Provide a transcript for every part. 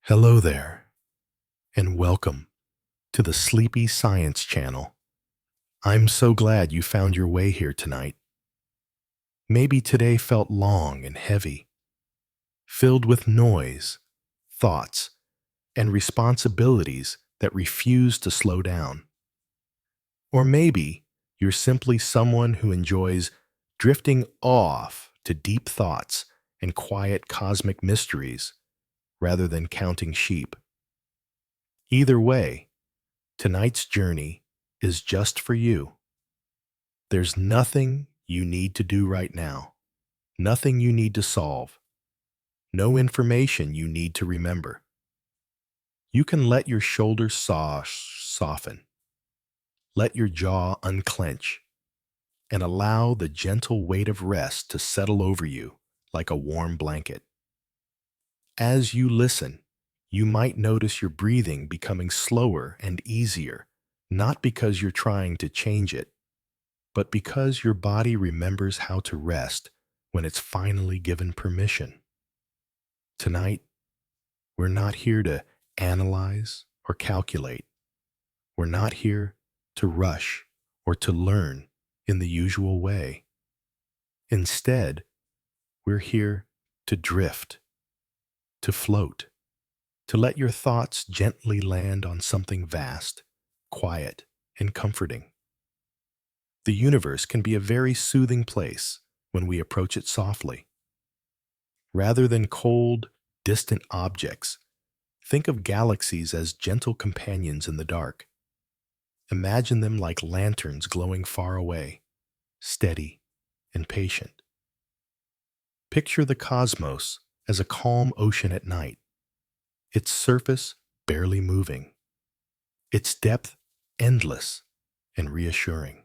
Hello there, and welcome to the Sleepy Science Channel. I'm so glad you found your way here tonight. Maybe today felt long and heavy, filled with noise, thoughts, and responsibilities that refuse to slow down. Or maybe you're simply someone who enjoys drifting off to deep thoughts and quiet cosmic mysteries rather than counting sheep. Either way, tonight's journey is just for you. There's nothing you need to do right now, nothing you need to solve, no information you need to remember. You can let your shoulders soften, let your jaw unclench, and allow the gentle weight of rest to settle over you like a warm blanket. As you listen, you might notice your breathing becoming slower and easier, not because you're trying to change it, but because your body remembers how to rest when it's finally given permission. Tonight, we're not here to analyze or calculate. We're not here to rush or to learn in the usual way. Instead, we're here to drift, to float, to let your thoughts gently land on something vast, quiet, and comforting. The universe can be a very soothing place when we approach it softly. Rather than cold, distant objects, think of galaxies as gentle companions in the dark. Imagine them like lanterns glowing far away, steady and patient. Picture the cosmos as a calm ocean at night, its surface barely moving, its depth endless and reassuring.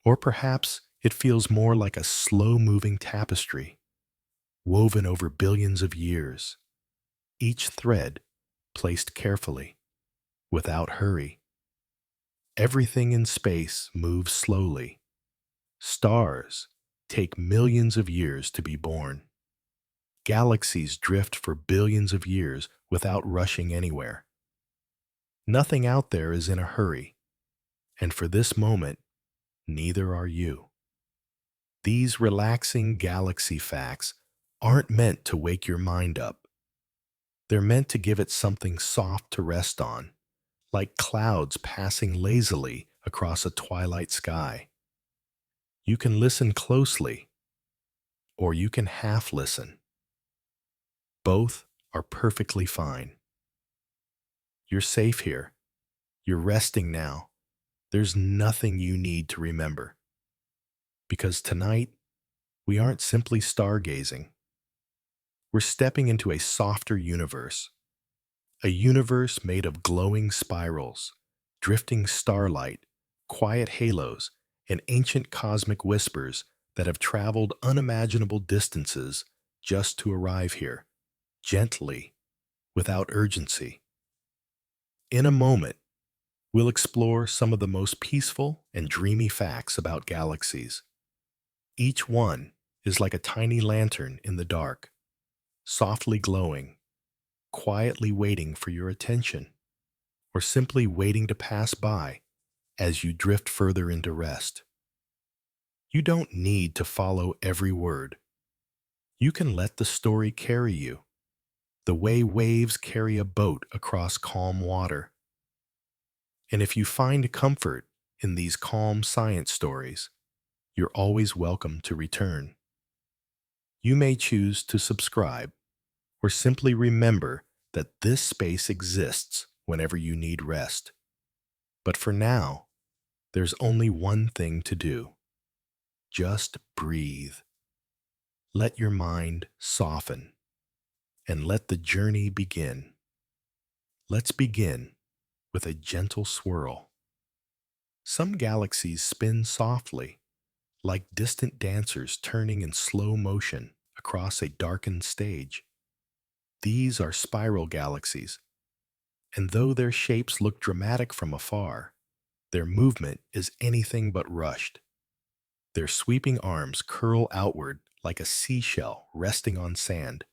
Or perhaps it feels more like a slow-moving tapestry, woven over billions of years, each thread placed carefully, without hurry. Everything in space moves slowly. Stars take millions of years to be born. Galaxies drift for billions of years without rushing anywhere. Nothing out there is in a hurry, and for this moment, neither are you. These relaxing galaxy facts aren't meant to wake your mind up. They're meant to give it something soft to rest on, like clouds passing lazily across a twilight sky. You can listen closely, or you can half listen. Both are perfectly fine. You're safe here. You're resting now. There's nothing you need to remember. Because tonight, we aren't simply stargazing. We're stepping into a softer universe. A universe made of glowing spirals, drifting starlight, quiet halos, and ancient cosmic whispers that have traveled unimaginable distances just to arrive here, gently, without urgency. In a moment, we'll explore some of the most peaceful and dreamy facts about galaxies. Each one is like a tiny lantern in the dark, softly glowing, quietly waiting for your attention, or simply waiting to pass by as you drift further into rest. You don't need to follow every word. You can let the story carry you, the way waves carry a boat across calm water. And if you find comfort in these calm science stories, you're always welcome to return. You may choose to subscribe or simply remember that this space exists whenever you need rest. But for now, there's only one thing to do. Just breathe. Let your mind soften and let the journey begin. Let's begin with a gentle swirl. Some galaxies spin softly, like distant dancers turning in slow motion across a darkened stage. These are spiral galaxies, and though their shapes look dramatic from afar, their movement is anything but rushed. Their sweeping arms curl outward like a seashell resting on sand,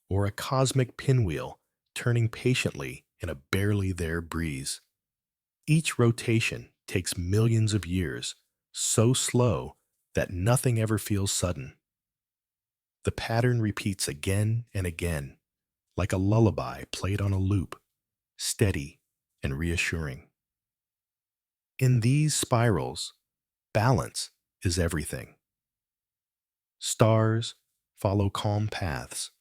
or a cosmic pinwheel turning patiently in a barely there breeze. Each rotation takes millions of years, so slow that nothing ever feels sudden. The pattern repeats again and again, like a lullaby played on a loop, steady and reassuring. In these spirals, balance is everything. Stars follow calm paths,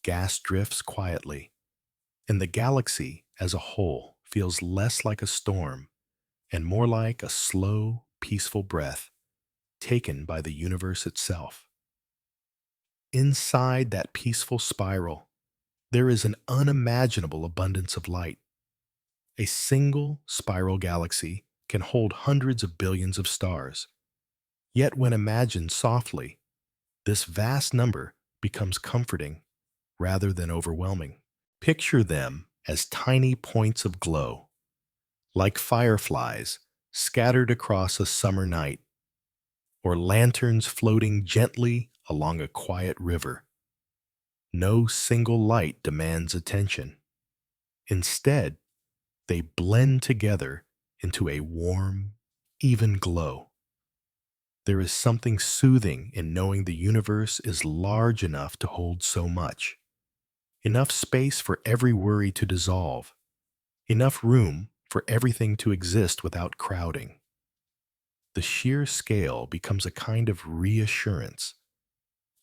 gas drifts quietly, and the galaxy as a whole feels less like a storm and more like a slow, peaceful breath taken by the universe itself. Inside that peaceful spiral, there is an unimaginable abundance of light. A single spiral galaxy can hold hundreds of billions of stars. Yet when imagined softly, this vast number becomes comforting rather than overwhelming. Picture them as tiny points of glow, like fireflies scattered across a summer night, or lanterns floating gently along a quiet river. No single light demands attention. Instead, they blend together into a warm, even glow. There is something soothing in knowing the universe is large enough to hold so much. Enough space for every worry to dissolve. Enough room for everything to exist without crowding. The sheer scale becomes a kind of reassurance,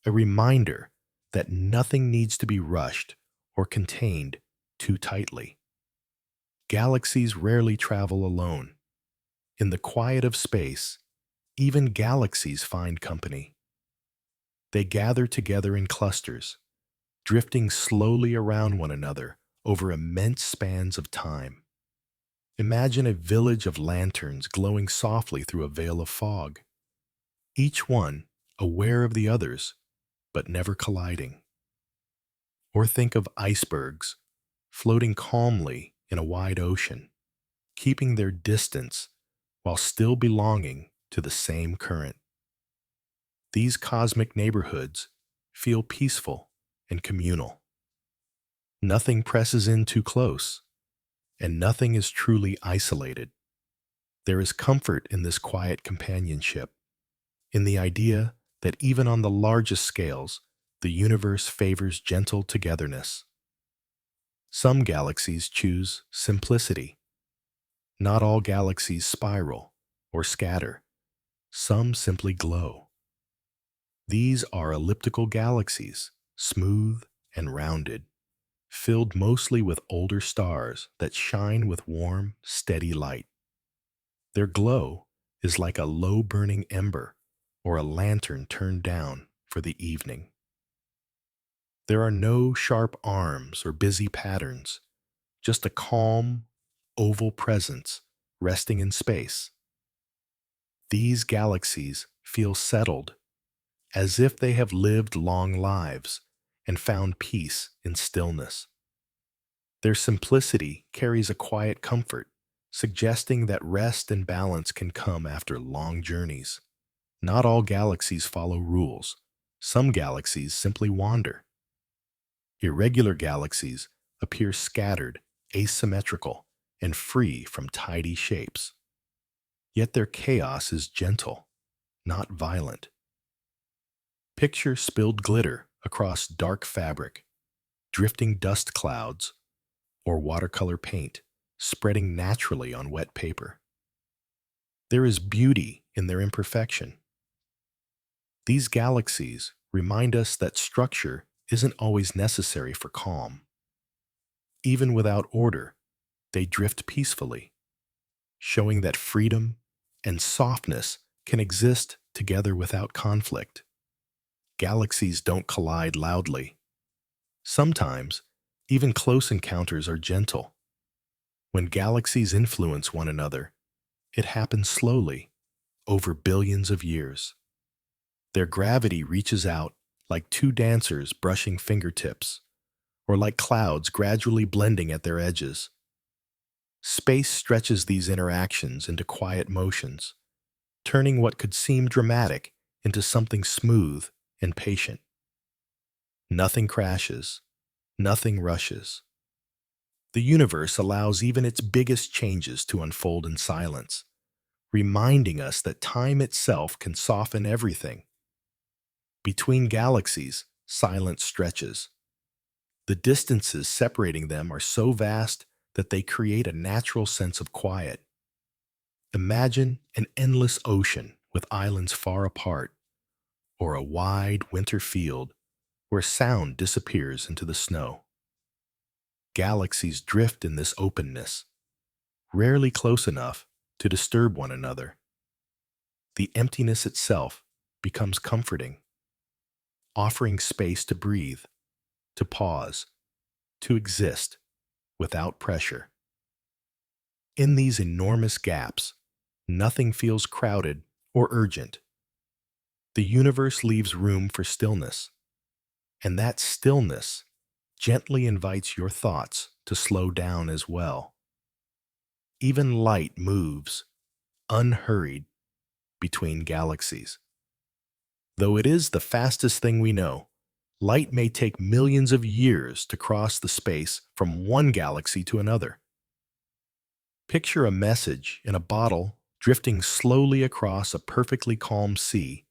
a reminder that nothing needs to be rushed or contained too tightly. Galaxies rarely travel alone. In the quiet of space, even galaxies find company. They gather together in clusters, drifting slowly around one another over immense spans of time. Imagine a village of lanterns glowing softly through a veil of fog, each one aware of the others, but never colliding. Or think of icebergs floating calmly in a wide ocean, keeping their distance while still belonging to the same current. These cosmic neighborhoods feel peaceful and communal. Nothing presses in too close, and nothing is truly isolated. There is comfort in this quiet companionship, in the idea that even on the largest scales, the universe favors gentle togetherness. Some galaxies choose simplicity. Not all galaxies spiral or scatter. Some simply glow. These are elliptical galaxies, smooth and rounded, filled mostly with older stars that shine with warm, steady light. Their glow is like a low-burning ember or a lantern turned down for the evening. There are no sharp arms or busy patterns, just a calm, oval presence resting in space. These galaxies feel settled, as if they have lived long lives and found peace in stillness. Their simplicity carries a quiet comfort, suggesting that rest and balance can come after long journeys. Not all galaxies follow rules. Some galaxies simply wander. Irregular galaxies appear scattered, asymmetrical, and free from tidy shapes. Yet their chaos is gentle, not violent. Picture spilled glitter across dark fabric, drifting dust clouds, or watercolor paint spreading naturally on wet paper. There is beauty in their imperfection. These galaxies remind us that structure isn't always necessary for calm. Even without order, they drift peacefully, showing that freedom and softness can exist together without conflict. Galaxies don't collide loudly. Sometimes, even close encounters are gentle. When galaxies influence one another, it happens slowly, over billions of years. Their gravity reaches out like two dancers brushing fingertips, or like clouds gradually blending at their edges. Space stretches these interactions into quiet motions, turning what could seem dramatic into something smooth and patient. Nothing crashes, nothing rushes. The universe allows even its biggest changes to unfold in silence, reminding us that time itself can soften everything. Between galaxies, silence stretches. The distances separating them are so vast that they create a natural sense of quiet. Imagine an endless ocean with islands far apart, or a wide winter field where sound disappears into the snow. Galaxies drift in this openness, rarely close enough to disturb one another. The emptiness itself becomes comforting, offering space to breathe, to pause, to exist without pressure. In these enormous gaps, nothing feels crowded or urgent. The universe leaves room for stillness, and that stillness gently invites your thoughts to slow down as well. Even light moves, unhurried, between galaxies. Though it is the fastest thing we know, light may take millions of years to cross the space from one galaxy to another. Picture a message in a bottle drifting slowly across a perfectly calm sea,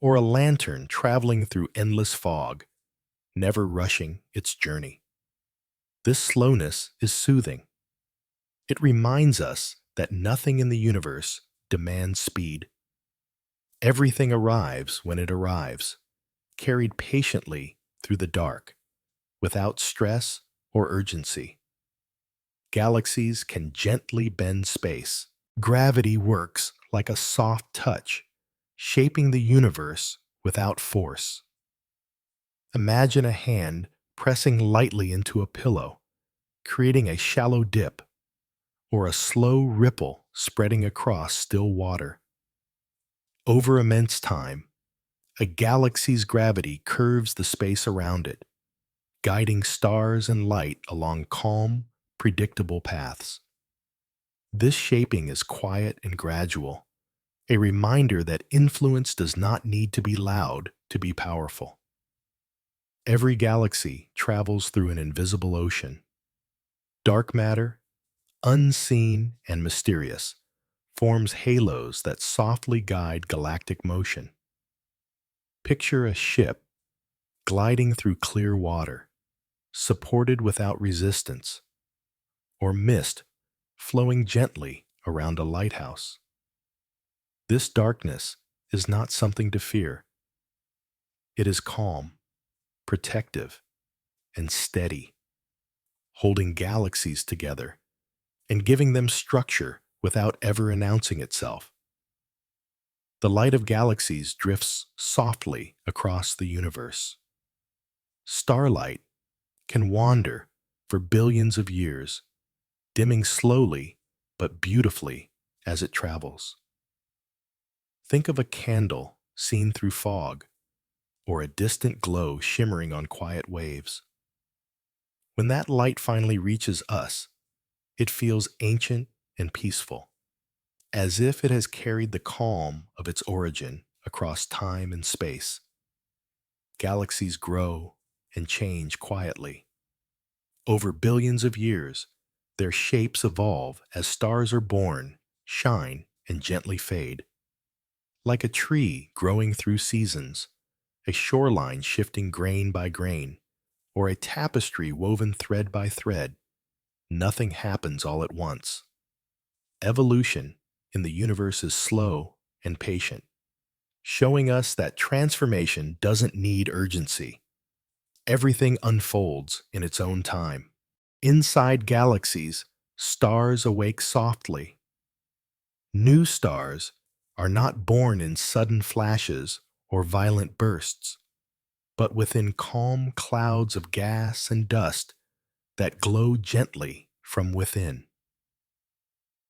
or a lantern traveling through endless fog, never rushing its journey. This slowness is soothing. It reminds us that nothing in the universe demands speed. Everything arrives when it arrives, carried patiently through the dark, without stress or urgency. Galaxies can gently bend space. Gravity works like a soft touch, shaping the universe without force. Imagine a hand pressing lightly into a pillow, creating a shallow dip, or a slow ripple spreading across still water. Over immense time, a galaxy's gravity curves the space around it, guiding stars and light along calm, predictable paths. This shaping is quiet and gradual, a reminder that influence does not need to be loud to be powerful. Every galaxy travels through an invisible ocean. Dark matter, unseen and mysterious, forms halos that softly guide galactic motion. Picture a ship gliding through clear water, supported without resistance, or mist flowing gently around a lighthouse. This darkness is not something to fear. It is calm, protective, and steady, holding galaxies together and giving them structure without ever announcing itself. The light of galaxies drifts softly across the universe. Starlight can wander for billions of years, dimming slowly but beautifully as it travels. Think of a candle seen through fog, or a distant glow shimmering on quiet waves. When that light finally reaches us, it feels ancient and peaceful, as if it has carried the calm of its origin across time and space. Galaxies grow and change quietly. Over billions of years, their shapes evolve as stars are born, shine, and gently fade. Like a tree growing through seasons, a shoreline shifting grain by grain, or a tapestry woven thread by thread, nothing happens all at once. Evolution in the universe is slow and patient, showing us that transformation doesn't need urgency. Everything unfolds in its own time. Inside galaxies, stars awake softly. New stars are not born in sudden flashes or violent bursts, but within calm clouds of gas and dust that glow gently from within.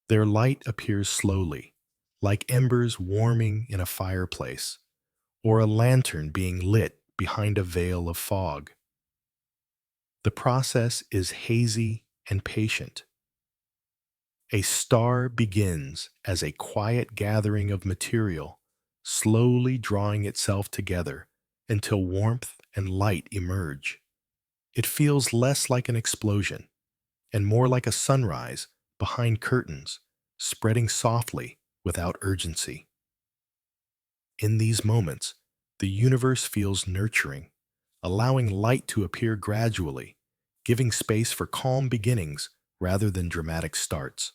Their light appears slowly, like embers warming in a fireplace, or a lantern being lit behind a veil of fog. The process is hazy and patient. A star begins as a quiet gathering of material, slowly drawing itself together until warmth and light emerge. It feels less like an explosion and more like a sunrise behind curtains, spreading softly without urgency. In these moments, the universe feels nurturing, allowing light to appear gradually, giving space for calm beginnings rather than dramatic starts.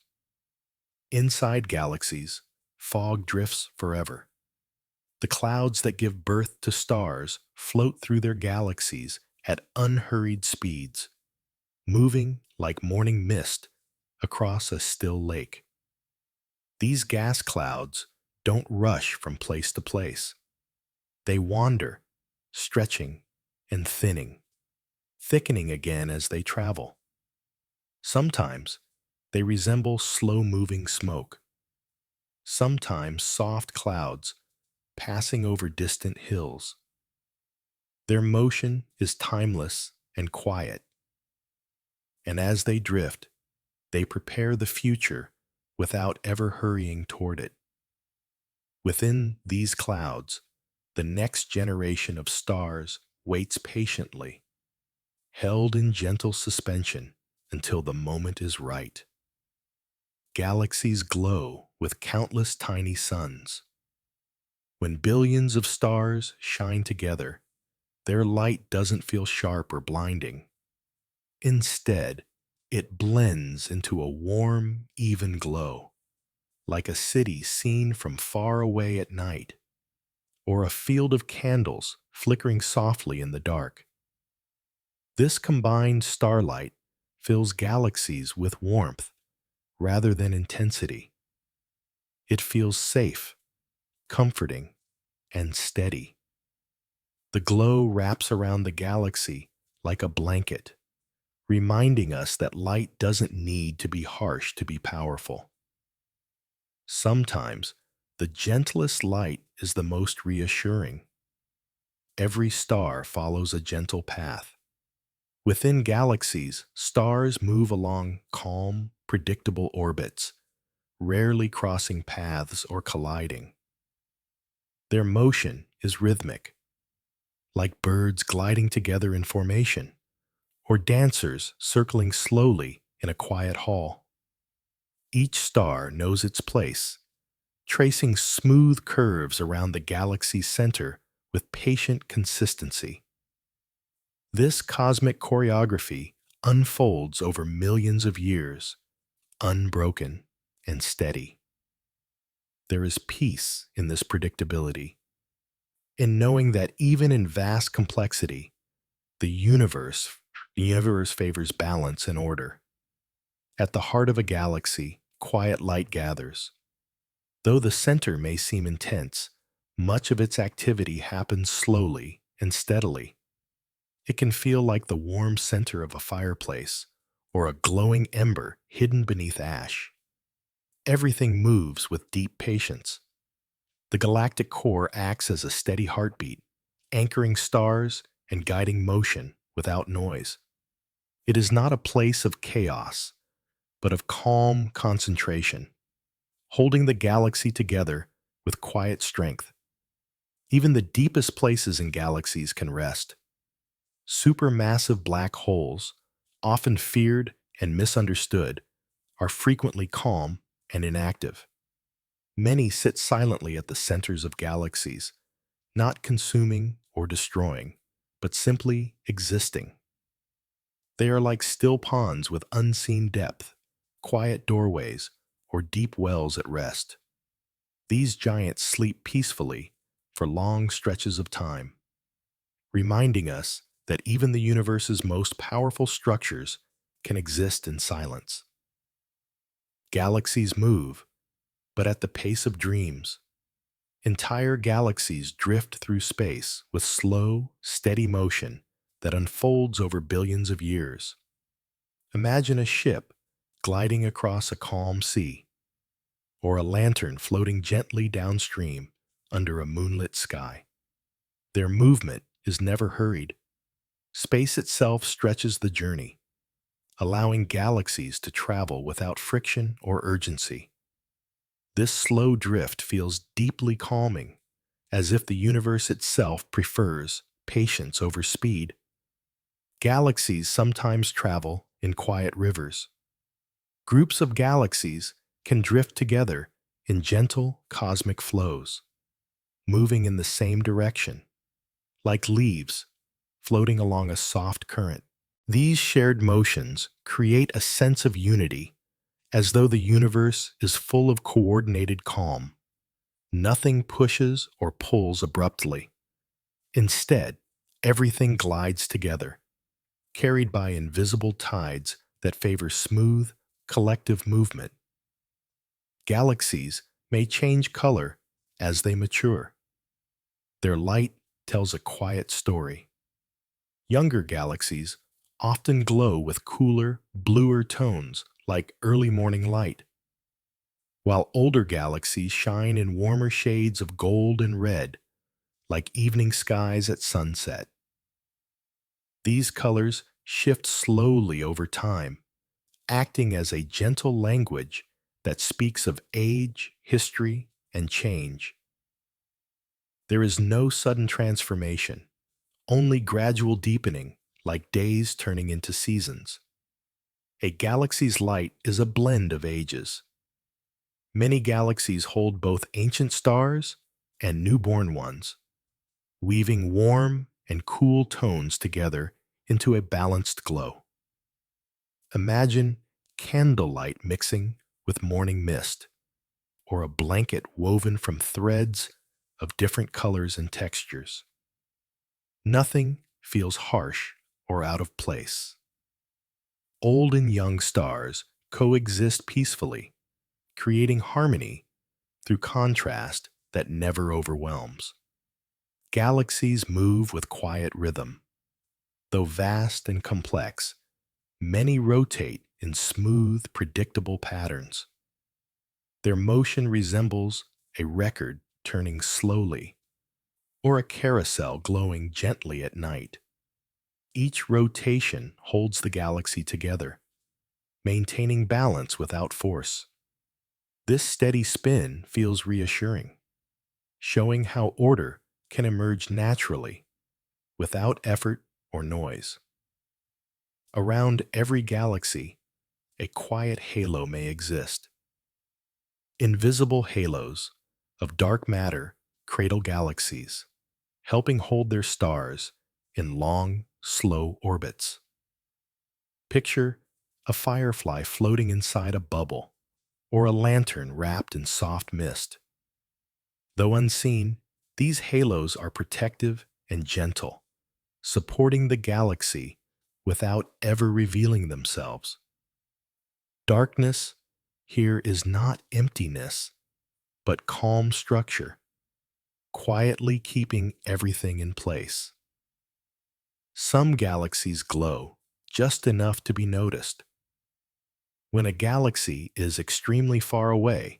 Inside galaxies, fog drifts forever. The clouds that give birth to stars float through their galaxies at unhurried speeds, moving like morning mist across a still lake. These gas clouds don't rush from place to place. They wander, stretching and thinning, thickening again as they travel. Sometimes they resemble slow-moving smoke, sometimes soft clouds passing over distant hills. Their motion is timeless and quiet, and as they drift, they prepare the future without ever hurrying toward it. Within these clouds, the next generation of stars waits patiently, held in gentle suspension until the moment is right. Galaxies glow with countless tiny suns. When billions of stars shine together, their light doesn't feel sharp or blinding. Instead, it blends into a warm, even glow, like a city seen from far away at night, or a field of candles flickering softly in the dark. This combined starlight fills galaxies with warmth rather than intensity. It feels safe, comforting, and steady. The glow wraps around the galaxy like a blanket, reminding us that light doesn't need to be harsh to be powerful. Sometimes, the gentlest light is the most reassuring. Every star follows a gentle path. Within galaxies, stars move along calm, predictable orbits, rarely crossing paths or colliding. Their motion is rhythmic, like birds gliding together in formation, or dancers circling slowly in a quiet hall. Each star knows its place, tracing smooth curves around the galaxy's center with patient consistency. This cosmic choreography unfolds over millions of years, unbroken and steady. There is peace in this predictability, in knowing that even in vast complexity, the universe favors balance and order. At the heart of a galaxy, quiet light gathers. Though the center may seem intense, much of its activity happens slowly and steadily. It can feel like the warm center of a fireplace or a glowing ember hidden beneath ash. Everything moves with deep patience. The galactic core acts as a steady heartbeat, anchoring stars and guiding motion without noise. It is not a place of chaos, but of calm concentration, holding the galaxy together with quiet strength. Even the deepest places in galaxies can rest. Supermassive black holes, often feared and misunderstood, are frequently calm and inactive. Many sit silently at the centers of galaxies, not consuming or destroying, but simply existing. They are like still ponds with unseen depth, quiet doorways, or deep wells at rest. These giants sleep peacefully for long stretches of time, reminding us that even the universe's most powerful structures can exist in silence. Galaxies move, but at the pace of dreams. Entire galaxies drift through space with slow, steady motion that unfolds over billions of years. Imagine a ship gliding across a calm sea, or a lantern floating gently downstream under a moonlit sky. Their movement is never hurried. Space itself stretches the journey, allowing galaxies to travel without friction or urgency. This slow drift feels deeply calming, as if the universe itself prefers patience over speed. Galaxies sometimes travel in quiet rivers. Groups of galaxies can drift together in gentle cosmic flows, moving in the same direction, like leaves floating along a soft current. These shared motions create a sense of unity, as though the universe is full of coordinated calm. Nothing pushes or pulls abruptly. Instead, everything glides together, carried by invisible tides that favor smooth, collective movement. Galaxies may change color as they mature. Their light tells a quiet story. Younger galaxies often glow with cooler, bluer tones like early morning light, while older galaxies shine in warmer shades of gold and red like evening skies at sunset. These colors shift slowly over time, acting as a gentle language that speaks of age, history, and change. There is no sudden transformation, only gradual deepening, like days turning into seasons. A galaxy's light is a blend of ages. Many galaxies hold both ancient stars and newborn ones, weaving warm and cool tones together into a balanced glow. Imagine candlelight mixing with morning mist, or a blanket woven from threads of different colors and textures. Nothing feels harsh or out of place. Old and young stars coexist peacefully, creating harmony through contrast that never overwhelms. Galaxies move with quiet rhythm. Though vast and complex, many rotate in smooth, predictable patterns. Their motion resembles a record turning slowly, or a carousel glowing gently at night. Each rotation holds the galaxy together, maintaining balance without force. This steady spin feels reassuring, showing how order can emerge naturally, without effort or noise. Around every galaxy, a quiet halo may exist. Invisible halos of dark matter cradle galaxies, helping hold their stars in long, slow orbits. Picture a firefly floating inside a bubble, or a lantern wrapped in soft mist. Though unseen, these halos are protective and gentle, supporting the galaxy without ever revealing themselves. Darkness here is not emptiness, but calm structure, quietly keeping everything in place. Some galaxies glow just enough to be noticed. When a galaxy is extremely far away,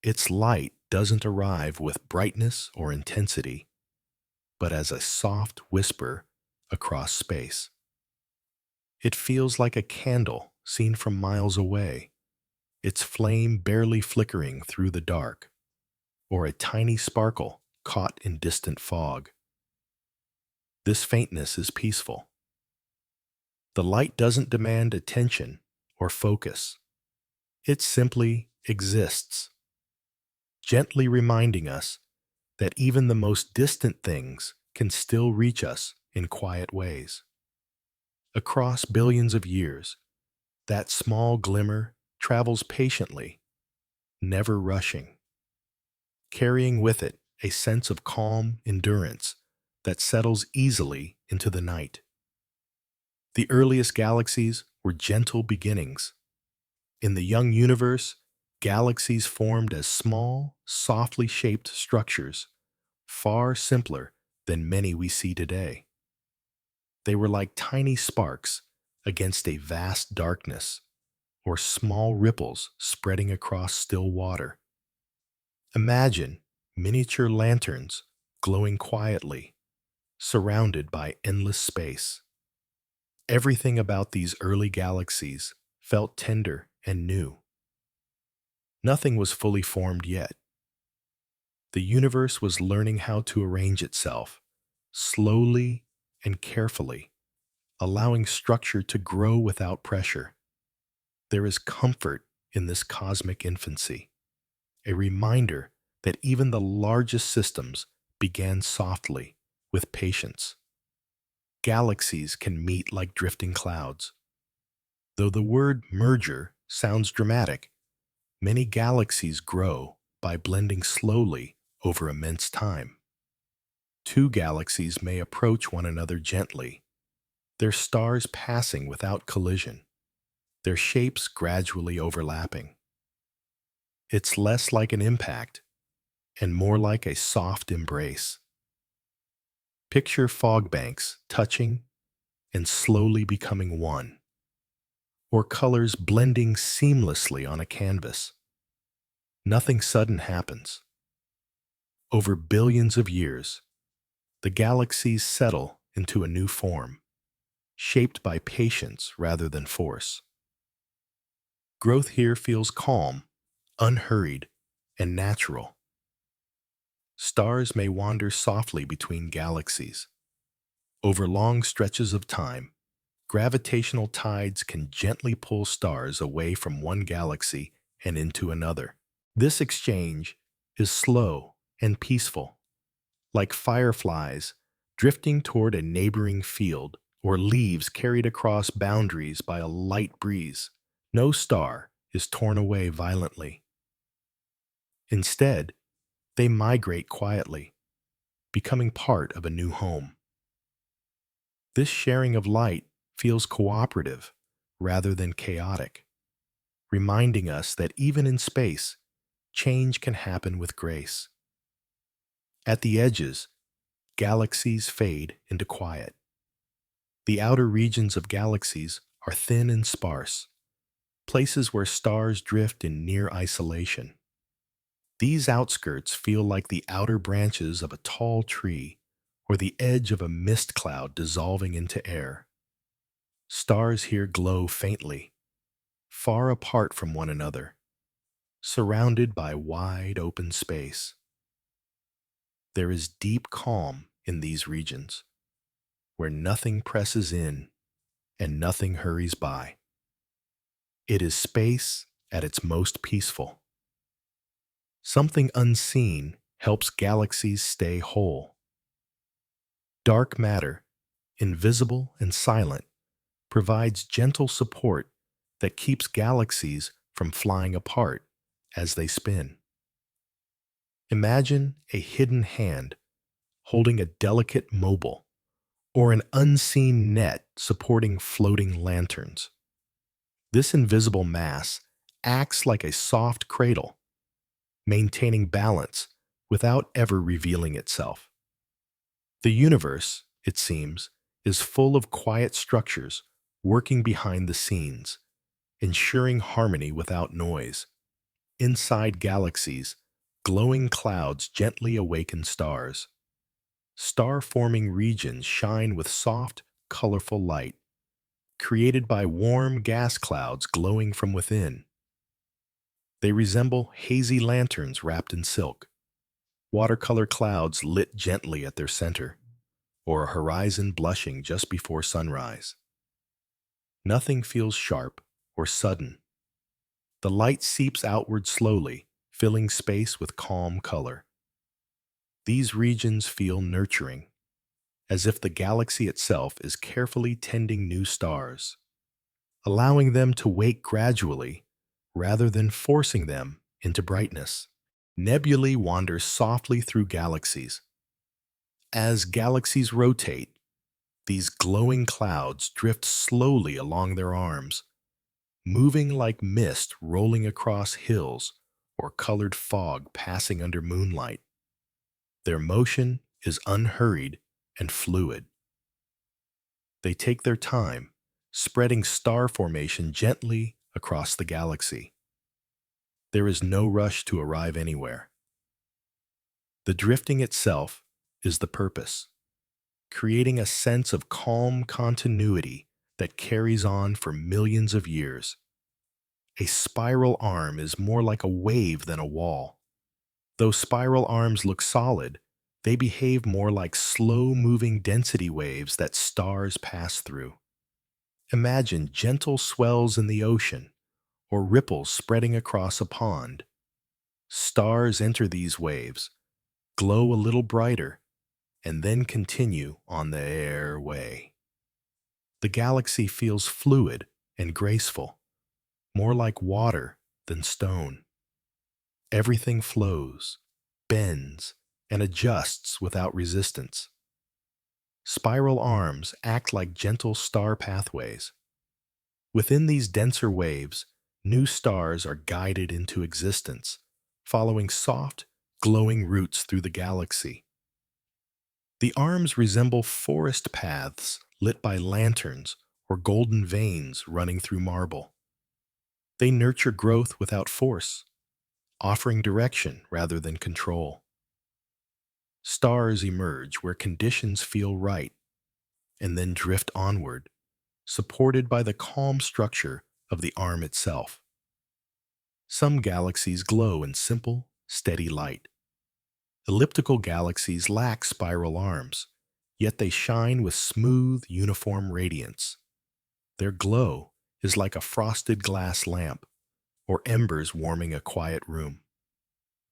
its light doesn't arrive with brightness or intensity, but as a soft whisper across space. It feels like a candle seen from miles away, its flame barely flickering through the dark, or a tiny sparkle caught in distant fog. This faintness is peaceful. The light doesn't demand attention or focus. It simply exists, gently reminding us that even the most distant things can still reach us in quiet ways. Across billions of years, that small glimmer travels patiently, never rushing, carrying with it a sense of calm endurance that settles easily into the night. The earliest galaxies were gentle beginnings. In the young universe, galaxies formed as small, softly shaped structures, far simpler than many we see today. They were like tiny sparks against a vast darkness, or small ripples spreading across still water. Imagine miniature lanterns glowing quietly, surrounded by endless space. Everything about these early galaxies felt tender and new. Nothing was fully formed yet. The universe was learning how to arrange itself, slowly and carefully, allowing structure to grow without pressure. There is comfort in this cosmic infancy, a reminder that even the largest systems began softly, with patience. Galaxies can meet like drifting clouds. Though the word merger sounds dramatic, many galaxies grow by blending slowly over immense time. Two galaxies may approach one another gently, their stars passing without collision, their shapes gradually overlapping. It's less like an impact and more like a soft embrace. Picture fog banks touching and slowly becoming one, or colors blending seamlessly on a canvas. Nothing sudden happens. Over billions of years, the galaxies settle into a new form, shaped by patience rather than force. Growth here feels calm, unhurried, and natural. Stars may wander softly between galaxies. Over long stretches of time, gravitational tides can gently pull stars away from one galaxy and into another. This exchange is slow and peaceful, like fireflies drifting toward a neighboring field or leaves carried across boundaries by a light breeze. No star is torn away violently. Instead, they migrate quietly, becoming part of a new home. This sharing of light feels cooperative rather than chaotic, reminding us that even in space, change can happen with grace. At the edges, galaxies fade into quiet. The outer regions of galaxies are thin and sparse, places where stars drift in near isolation. These outskirts feel like the outer branches of a tall tree or the edge of a mist cloud dissolving into air. Stars here glow faintly, far apart from one another, surrounded by wide open space. There is deep calm in these regions, where nothing presses in and nothing hurries by. It is space at its most peaceful. Something unseen helps galaxies stay whole. Dark matter, invisible and silent, provides gentle support that keeps galaxies from flying apart as they spin. Imagine a hidden hand holding a delicate mobile or an unseen net supporting floating lanterns. This invisible mass acts like a soft cradle, maintaining balance without ever revealing itself. The universe, it seems, is full of quiet structures working behind the scenes, ensuring harmony without noise. Inside galaxies, glowing clouds gently awaken stars. Star-forming regions shine with soft, colorful light, created by warm gas clouds glowing from within. They resemble hazy lanterns wrapped in silk, watercolor clouds lit gently at their center, or a horizon blushing just before sunrise. Nothing feels sharp or sudden. The light seeps outward slowly, filling space with calm color. These regions feel nurturing, as if the galaxy itself is carefully tending new stars, allowing them to wake gradually rather than forcing them into brightness. Nebulae wander softly through galaxies. As galaxies rotate, these glowing clouds drift slowly along their arms, moving like mist rolling across hills or colored fog passing under moonlight. Their motion is unhurried and fluid. They take their time, spreading star formation gently across the galaxy. There is no rush to arrive anywhere. The drifting itself is the purpose, creating a sense of calm continuity that carries on for millions of years. A spiral arm is more like a wave than a wall. Though spiral arms look solid, they behave more like slow-moving density waves that stars pass through. Imagine gentle swells in the ocean or ripples spreading across a pond. Stars enter these waves, glow a little brighter, and then continue on their way. The galaxy feels fluid and graceful, more like water than stone. Everything flows, bends, and adjusts without resistance. Spiral arms act like gentle star pathways. Within these denser waves, new stars are guided into existence, following soft, glowing routes through the galaxy. The arms resemble forest paths lit by lanterns or golden veins running through marble. They nurture growth without force, offering direction rather than control. Stars emerge where conditions feel right and then drift onward, supported by the calm structure of the arm itself. Some galaxies glow in simple, steady light. Elliptical galaxies lack spiral arms, yet they shine with smooth, uniform radiance. Their glow is like a frosted glass lamp or embers warming a quiet room.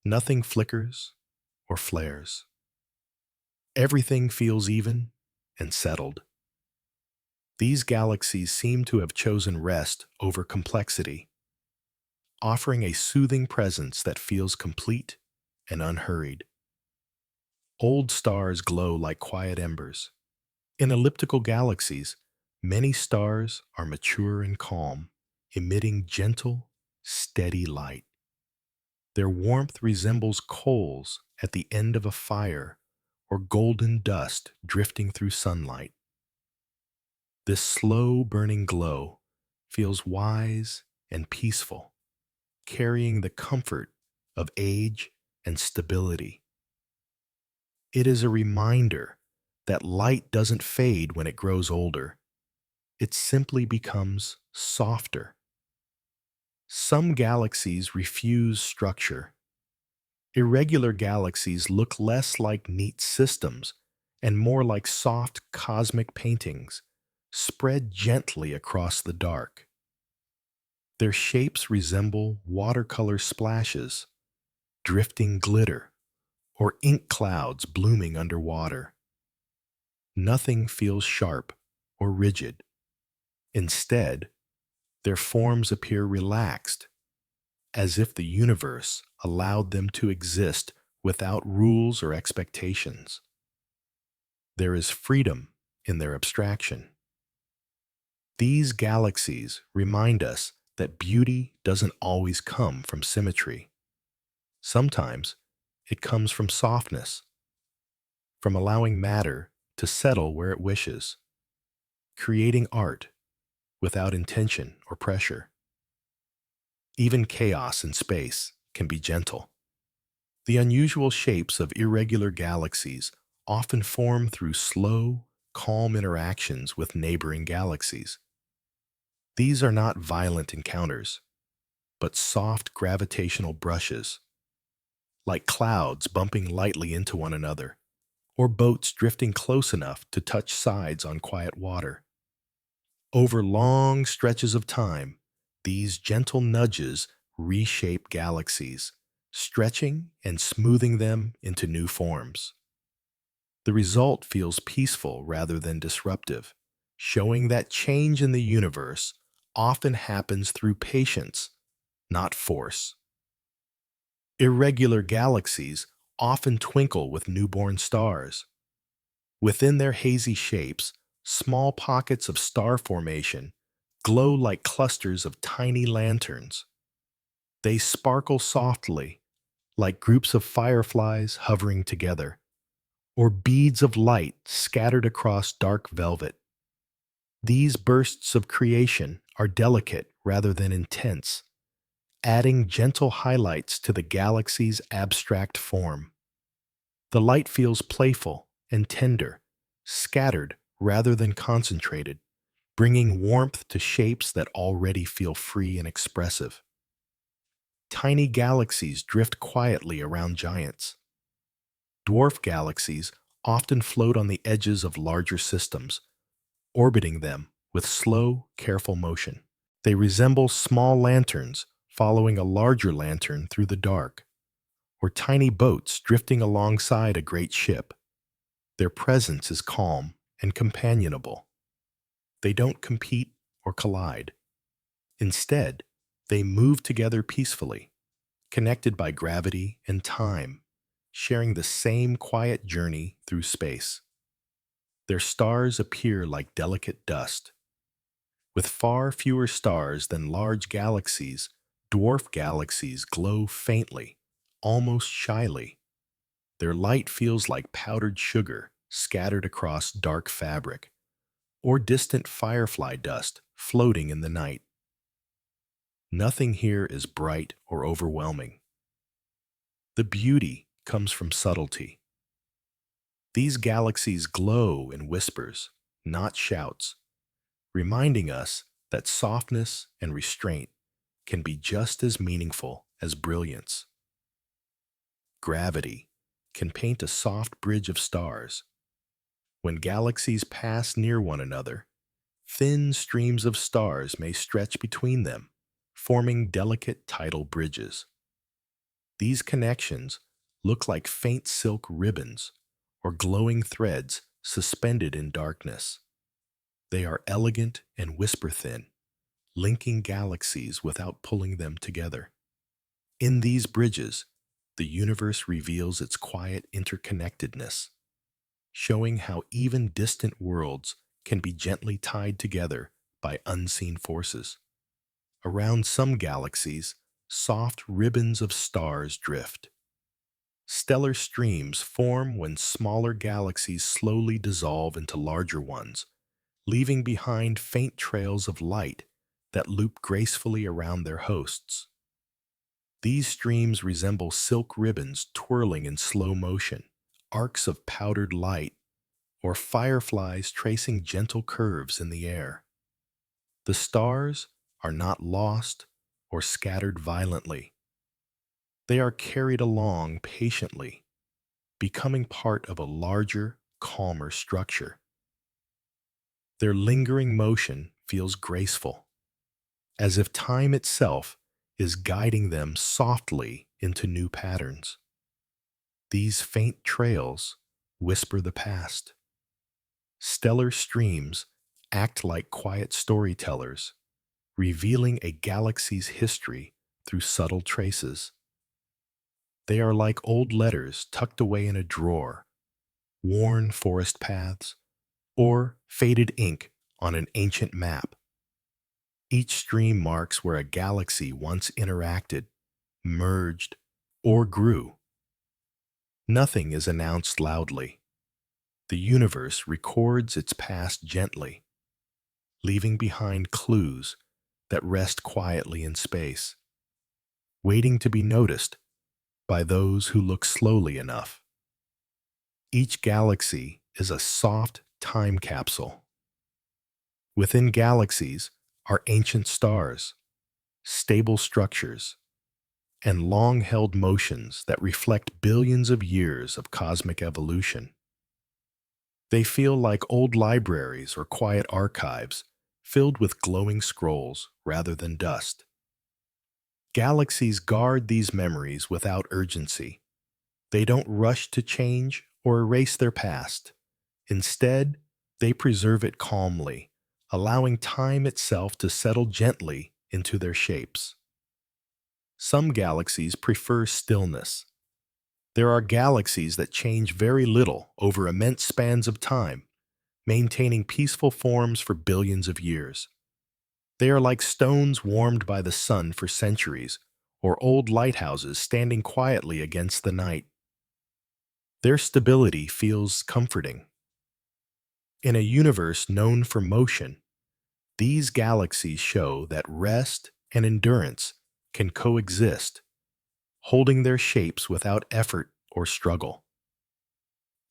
Nothing flickers or flares. Everything feels even and settled. These galaxies seem to have chosen rest over complexity, offering a soothing presence that feels complete and unhurried. Old stars glow like quiet embers. In elliptical galaxies, many stars are mature and calm, emitting gentle, steady light. Their warmth resembles coals at the end of a fire or golden dust drifting through sunlight. This slow burning glow feels wise and peaceful, carrying the comfort of age and stability. It is a reminder that light doesn't fade when it grows older. It simply becomes softer. Some galaxies refuse structure. Irregular galaxies look less like neat systems and more like soft cosmic paintings spread gently across the dark. Their shapes resemble watercolor splashes, drifting glitter, or ink clouds blooming underwater. Nothing feels sharp or rigid. Instead, their forms appear relaxed, as if the universe allowed them to exist without rules or expectations. There is freedom in their abstraction. These galaxies remind us that beauty doesn't always come from symmetry. Sometimes it comes from softness, from allowing matter to settle where it wishes, creating art without intention or pressure. Even chaos in space can be gentle. The unusual shapes of irregular galaxies often form through slow, calm interactions with neighboring galaxies. These are not violent encounters, but soft gravitational brushes, like clouds bumping lightly into one another, or boats drifting close enough to touch sides on quiet water. Over long stretches of time, these gentle nudges reshape galaxies, stretching and smoothing them into new forms. The result feels peaceful rather than disruptive, showing that change in the universe often happens through patience, not force. Irregular galaxies often twinkle with newborn stars. Within their hazy shapes, small pockets of star formation glow like clusters of tiny lanterns. They sparkle softly, like groups of fireflies hovering together, or beads of light scattered across dark velvet. These bursts of creation are delicate rather than intense, adding gentle highlights to the galaxy's abstract form. The light feels playful and tender, scattered rather than concentrated, bringing warmth to shapes that already feel free and expressive. Tiny galaxies drift quietly around giants. Dwarf galaxies often float on the edges of larger systems, orbiting them with slow, careful motion. They resemble small lanterns following a larger lantern through the dark, or tiny boats drifting alongside a great ship. Their presence is calm and companionable. They don't compete or collide. Instead, they move together peacefully, connected by gravity and time, sharing the same quiet journey through space. Their stars appear like delicate dust. With far fewer stars than large galaxies, dwarf galaxies glow faintly, almost shyly. Their light feels like powdered sugar scattered across dark fabric, or distant firefly dust floating in the night. Nothing here is bright or overwhelming. The beauty comes from subtlety. These galaxies glow in whispers, not shouts, reminding us that softness and restraint can be just as meaningful as brilliance. Gravity can paint a soft bridge of stars. When galaxies pass near one another, thin streams of stars may stretch between them, forming delicate tidal bridges. These connections look like faint silk ribbons or glowing threads suspended in darkness. They are elegant and whisper-thin, linking galaxies without pulling them together. In these bridges, the universe reveals its quiet interconnectedness, showing how even distant worlds can be gently tied together by unseen forces. Around some galaxies, soft ribbons of stars drift. Stellar streams form when smaller galaxies slowly dissolve into larger ones, leaving behind faint trails of light that loop gracefully around their hosts. These streams resemble silk ribbons twirling in slow motion, arcs of powdered light, or fireflies tracing gentle curves in the air. The stars are not lost or scattered violently. They are carried along patiently, becoming part of a larger, calmer structure. Their lingering motion feels graceful, as if time itself is guiding them softly into new patterns. These faint trails whisper the past. Stellar streams act like quiet storytellers, revealing a galaxy's history through subtle traces. They are like old letters tucked away in a drawer, worn forest paths, or faded ink on an ancient map. Each stream marks where a galaxy once interacted, merged, or grew. Nothing is announced loudly. The universe records its past gently, leaving behind clues that rest quietly in space, waiting to be noticed by those who look slowly enough. Each galaxy is a soft time capsule. Within galaxies are ancient stars, stable structures, and long-held motions that reflect billions of years of cosmic evolution. They feel like old libraries or quiet archives filled with glowing scrolls rather than dust. Galaxies guard these memories without urgency. They don't rush to change or erase their past. Instead, they preserve it calmly, allowing time itself to settle gently into their shapes. Some galaxies prefer stillness. There are galaxies that change very little over immense spans of time, maintaining peaceful forms for billions of years. They are like stones warmed by the sun for centuries, or old lighthouses standing quietly against the night. Their stability feels comforting. In a universe known for motion, these galaxies show that rest and endurance can coexist, holding their shapes without effort or struggle.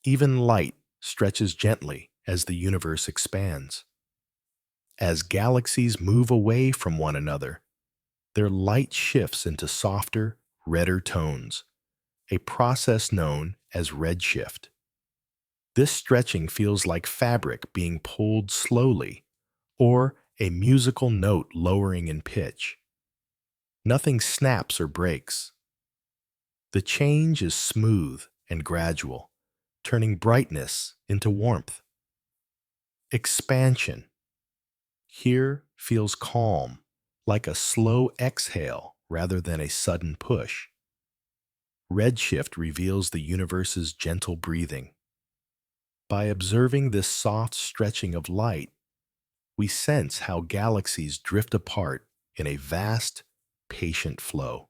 Even light stretches gently as the universe expands. As galaxies move away from one another, their light shifts into softer, redder tones, a process known as redshift. This stretching feels like fabric being pulled slowly, or a musical note lowering in pitch. Nothing snaps or breaks. The change is smooth and gradual, turning brightness into warmth. Expansion here feels calm, like a slow exhale rather than a sudden push. Redshift reveals the universe's gentle breathing. By observing this soft stretching of light, we sense how galaxies drift apart in a vast, patient flow.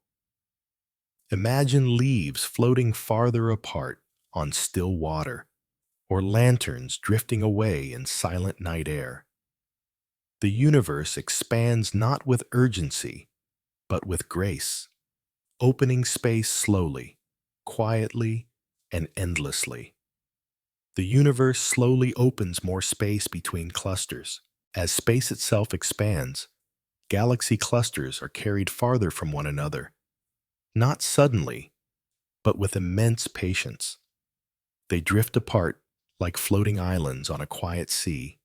Imagine leaves floating farther apart on still water, or lanterns drifting away in silent night air. The universe expands not with urgency, but with grace, opening space slowly, quietly, and endlessly. The universe slowly opens more space between clusters. As space itself expands, galaxy clusters are carried farther from one another, not suddenly, but with immense patience. They drift apart like floating islands on a quiet sea,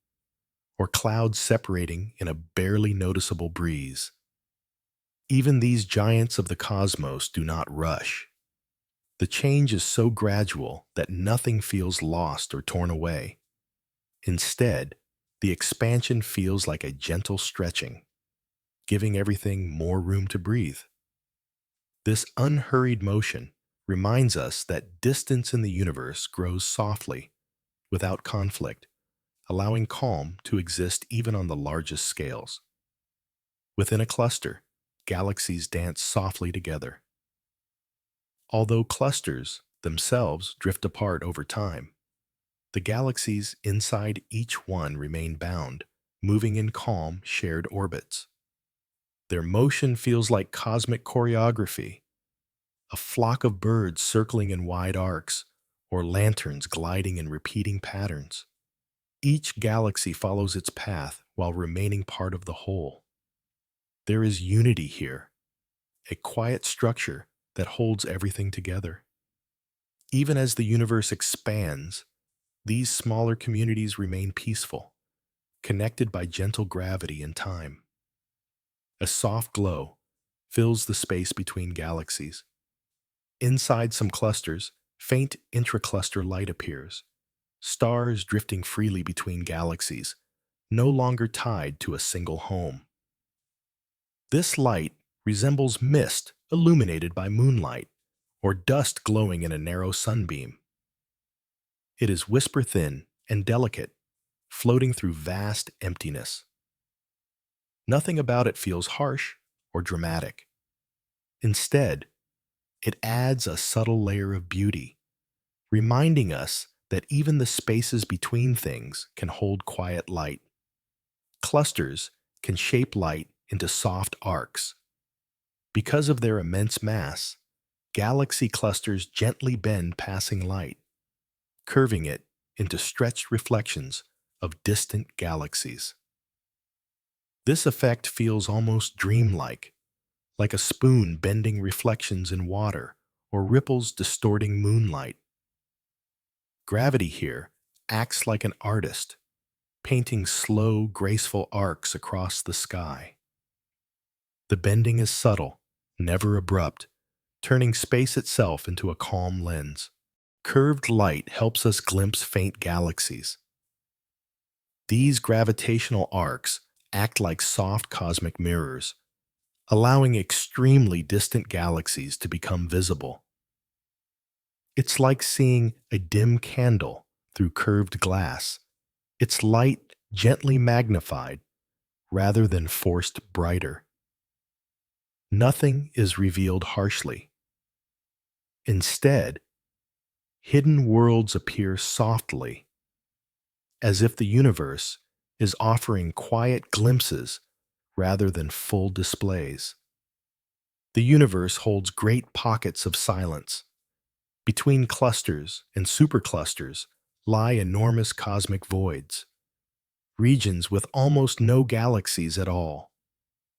or clouds separating in a barely noticeable breeze. Even these giants of the cosmos do not rush. The change is so gradual that nothing feels lost or torn away. Instead, the expansion feels like a gentle stretching, giving everything more room to breathe. This unhurried motion reminds us that distance in the universe grows softly, without conflict, allowing calm to exist even on the largest scales. Within a cluster, galaxies dance softly together. Although clusters themselves drift apart over time, the galaxies inside each one remain bound, moving in calm, shared orbits. Their motion feels like cosmic choreography, a flock of birds circling in wide arcs, or lanterns gliding in repeating patterns. Each galaxy follows its path while remaining part of the whole. There is unity here, a quiet structure that holds everything together. Even as the universe expands, these smaller communities remain peaceful, connected by gentle gravity and time. A soft glow fills the space between galaxies. Inside some clusters, faint intracluster light appears, stars drifting freely between galaxies, no longer tied to a single home. This light resembles mist illuminated by moonlight, or dust glowing in a narrow sunbeam. It is whisper-thin and delicate, floating through vast emptiness. Nothing about it feels harsh or dramatic. Instead, it adds a subtle layer of beauty, reminding us that even the spaces between things can hold quiet light. Clusters can shape light into soft arcs. Because of their immense mass, galaxy clusters gently bend passing light, curving it into stretched reflections of distant galaxies. This effect feels almost dreamlike, like a spoon bending reflections in water or ripples distorting moonlight. Gravity here acts like an artist, painting slow, graceful arcs across the sky. The bending is subtle, never abrupt, turning space itself into a calm lens. Curved light helps us glimpse faint galaxies. These gravitational arcs act like soft cosmic mirrors, allowing extremely distant galaxies to become visible. It's like seeing a dim candle through curved glass, its light gently magnified rather than forced brighter. Nothing is revealed harshly. Instead, hidden worlds appear softly, as if the universe is offering quiet glimpses rather than full displays. The universe holds great pockets of silence. Between clusters and superclusters lie enormous cosmic voids, regions with almost no galaxies at all.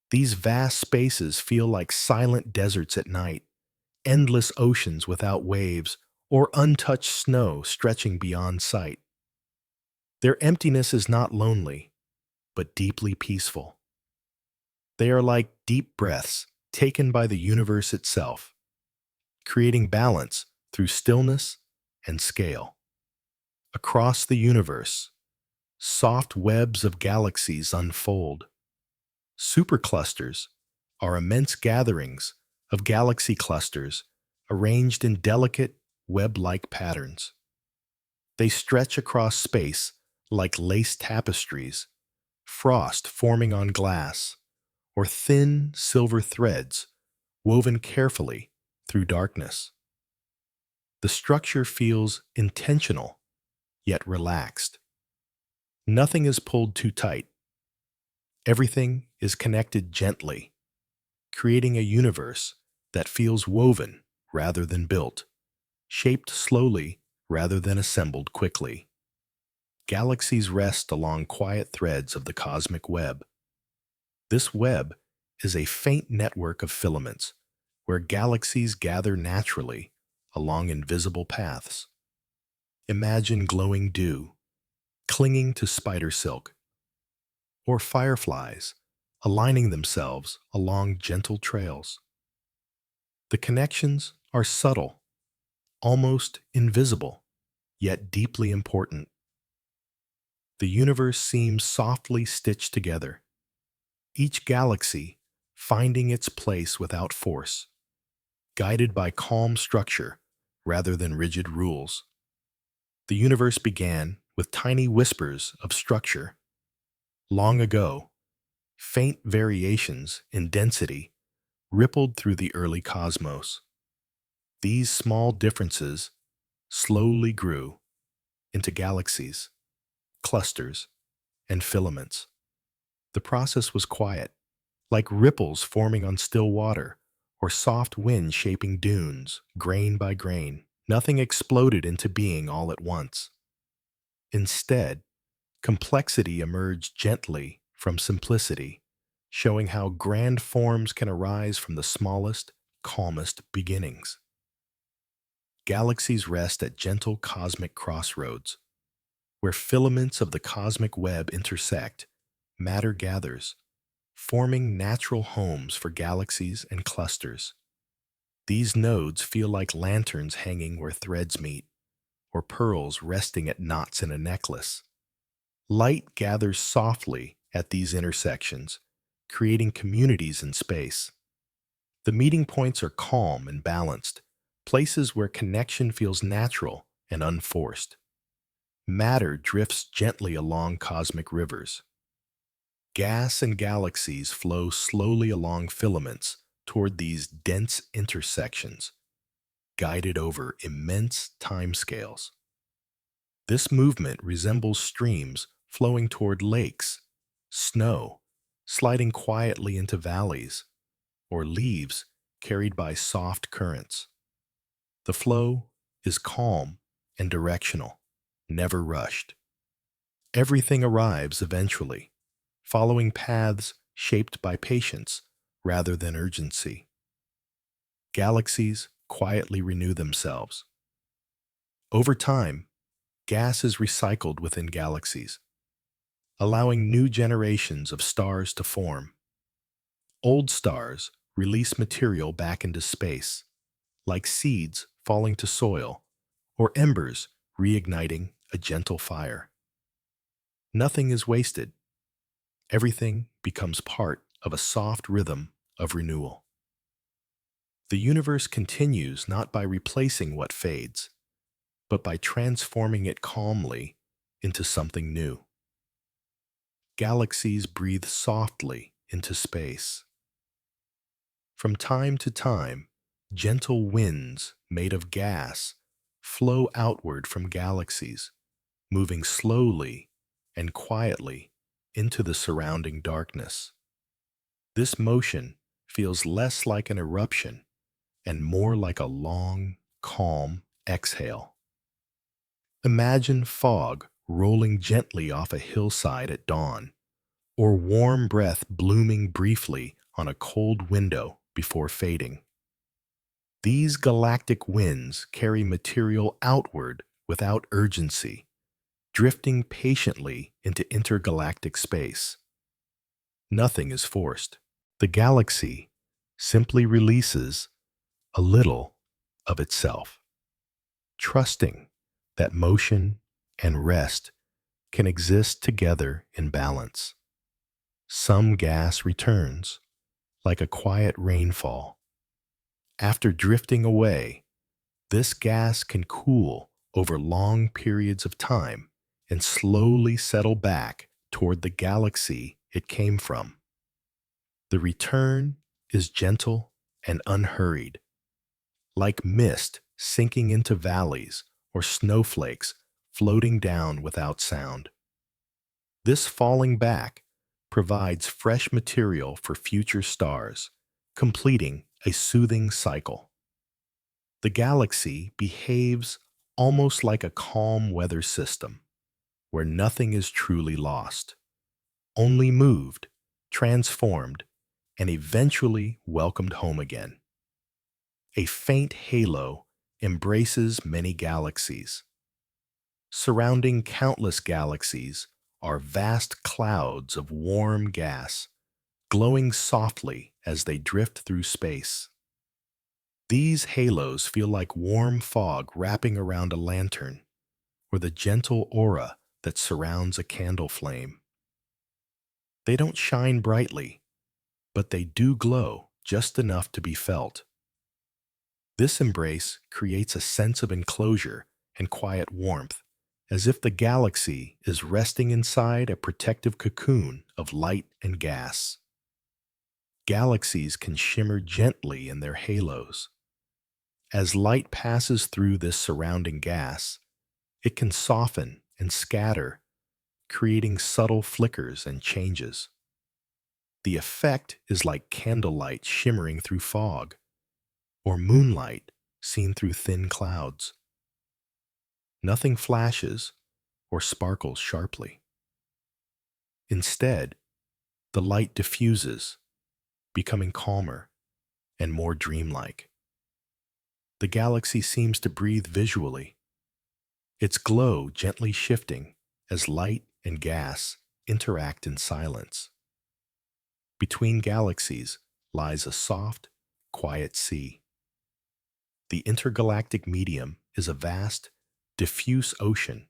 These vast spaces feel like silent deserts at night, endless oceans without waves, or untouched snow stretching beyond sight. Their emptiness is not lonely. but deeply peaceful. They are like deep breaths taken by the universe itself, creating balance through stillness and scale. Across the universe, soft webs of galaxies unfold. Superclusters are immense gatherings of galaxy clusters arranged in delicate, web-like patterns. They stretch across space like lace tapestries, frost forming on glass, or thin silver threads woven carefully through darkness. The structure feels intentional, yet relaxed. Nothing is pulled too tight. Everything is connected gently, creating a universe that feels woven rather than built, shaped slowly rather than assembled quickly. Galaxies rest along quiet threads of the cosmic web. This web is a faint network of filaments where galaxies gather naturally along invisible paths. Imagine glowing dew clinging to spider silk, or fireflies aligning themselves along gentle trails. The connections are subtle, almost invisible, yet deeply important. The universe seems softly stitched together, each galaxy finding its place without force, guided by calm structure rather than rigid rules. The universe began with tiny whispers of structure. Long ago, faint variations in density rippled through the early cosmos. These small differences slowly grew into galaxies, clusters, and filaments. The process was quiet, like ripples forming on still water or soft wind shaping dunes, grain by grain. Nothing exploded into being all at once. Instead, complexity emerged gently from simplicity, showing how grand forms can arise from the smallest, calmest beginnings. Galaxies rest at gentle cosmic crossroads. Where filaments of the cosmic web intersect, matter gathers, forming natural homes for galaxies and clusters. These nodes feel like lanterns hanging where threads meet, or pearls resting at knots in a necklace. Light gathers softly at these intersections, creating communities in space. The meeting points are calm and balanced, places where connection feels natural and unforced. Matter drifts gently along cosmic rivers. Gas and galaxies flow slowly along filaments toward these dense intersections, guided over immense timescales. This movement resembles streams flowing toward lakes, snow, sliding quietly into valleys, or leaves carried by soft currents. The flow is calm and directional, never rushed. Everything arrives eventually, following paths shaped by patience rather than urgency. Galaxies quietly renew themselves. Over time, gas is recycled within galaxies, allowing new generations of stars to form. Old stars release material back into space, like seeds falling to soil or embers reigniting a gentle fire. Nothing is wasted. Everything becomes part of a soft rhythm of renewal. The universe continues not by replacing what fades, but by transforming it calmly into something new. Galaxies breathe softly into space. From time to time, gentle winds made of gas flow outward from galaxies, moving slowly and quietly into the surrounding darkness. This motion feels less like an eruption and more like a long, calm exhale. Imagine fog rolling gently off a hillside at dawn, or warm breath blooming briefly on a cold window before fading. These galactic winds carry material outward without urgency, drifting patiently into intergalactic space. Nothing is forced. The galaxy simply releases a little of itself, trusting that motion and rest can exist together in balance. Some gas returns, like a quiet rainfall. After drifting away, this gas can cool over long periods of time and slowly settle back toward the galaxy it came from. The return is gentle and unhurried, like mist sinking into valleys or snowflakes floating down without sound. This falling back provides fresh material for future stars, completing a soothing cycle. The galaxy behaves almost like a calm weather system, where nothing is truly lost, only moved, transformed, and eventually welcomed home again. A faint halo embraces many galaxies. Surrounding countless galaxies are vast clouds of warm gas, glowing softly as they drift through space. These halos feel like warm fog wrapping around a lantern, or the gentle aura that surrounds a candle flame. They don't shine brightly, but they do glow just enough to be felt. This embrace creates a sense of enclosure and quiet warmth, as if the galaxy is resting inside a protective cocoon of light and gas. Galaxies can shimmer gently in their halos. As light passes through this surrounding gas, it can soften and scatter, creating subtle flickers and changes. The effect is like candlelight shimmering through fog, or moonlight seen through thin clouds. Nothing flashes or sparkles sharply. Instead, the light diffuses, becoming calmer and more dreamlike. The galaxy seems to breathe visually, its glow gently shifting as light and gas interact in silence. Between galaxies lies a soft, quiet sea. The intergalactic medium is a vast, diffuse ocean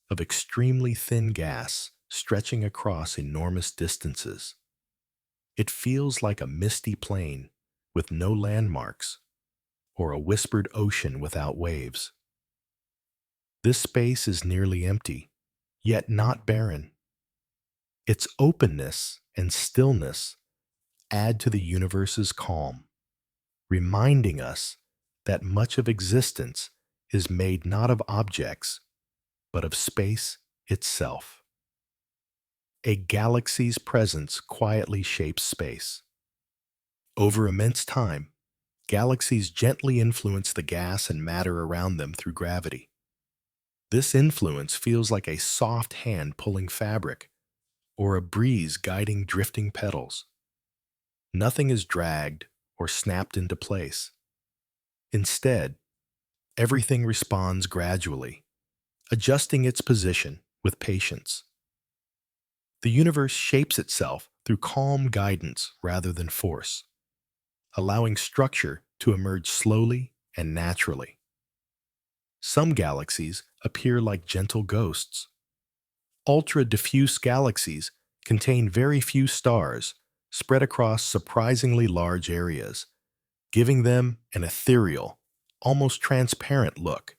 of extremely thin gas stretching across enormous distances. It feels like a misty plain with no landmarks, or a whispered ocean without waves. This space is nearly empty, yet not barren. Its openness and stillness add to the universe's calm, reminding us that much of existence is made not of objects, but of space itself. A galaxy's presence quietly shapes space. Over immense time, galaxies gently influence the gas and matter around them through gravity. This influence feels like a soft hand pulling fabric, or a breeze guiding drifting petals. Nothing is dragged or snapped into place. Instead, everything responds gradually, adjusting its position with patience. The universe shapes itself through calm guidance rather than force, allowing structure to emerge slowly and naturally. Some galaxies appear like gentle ghosts. Ultra-diffuse galaxies contain very few stars spread across surprisingly large areas, giving them an ethereal, almost transparent look.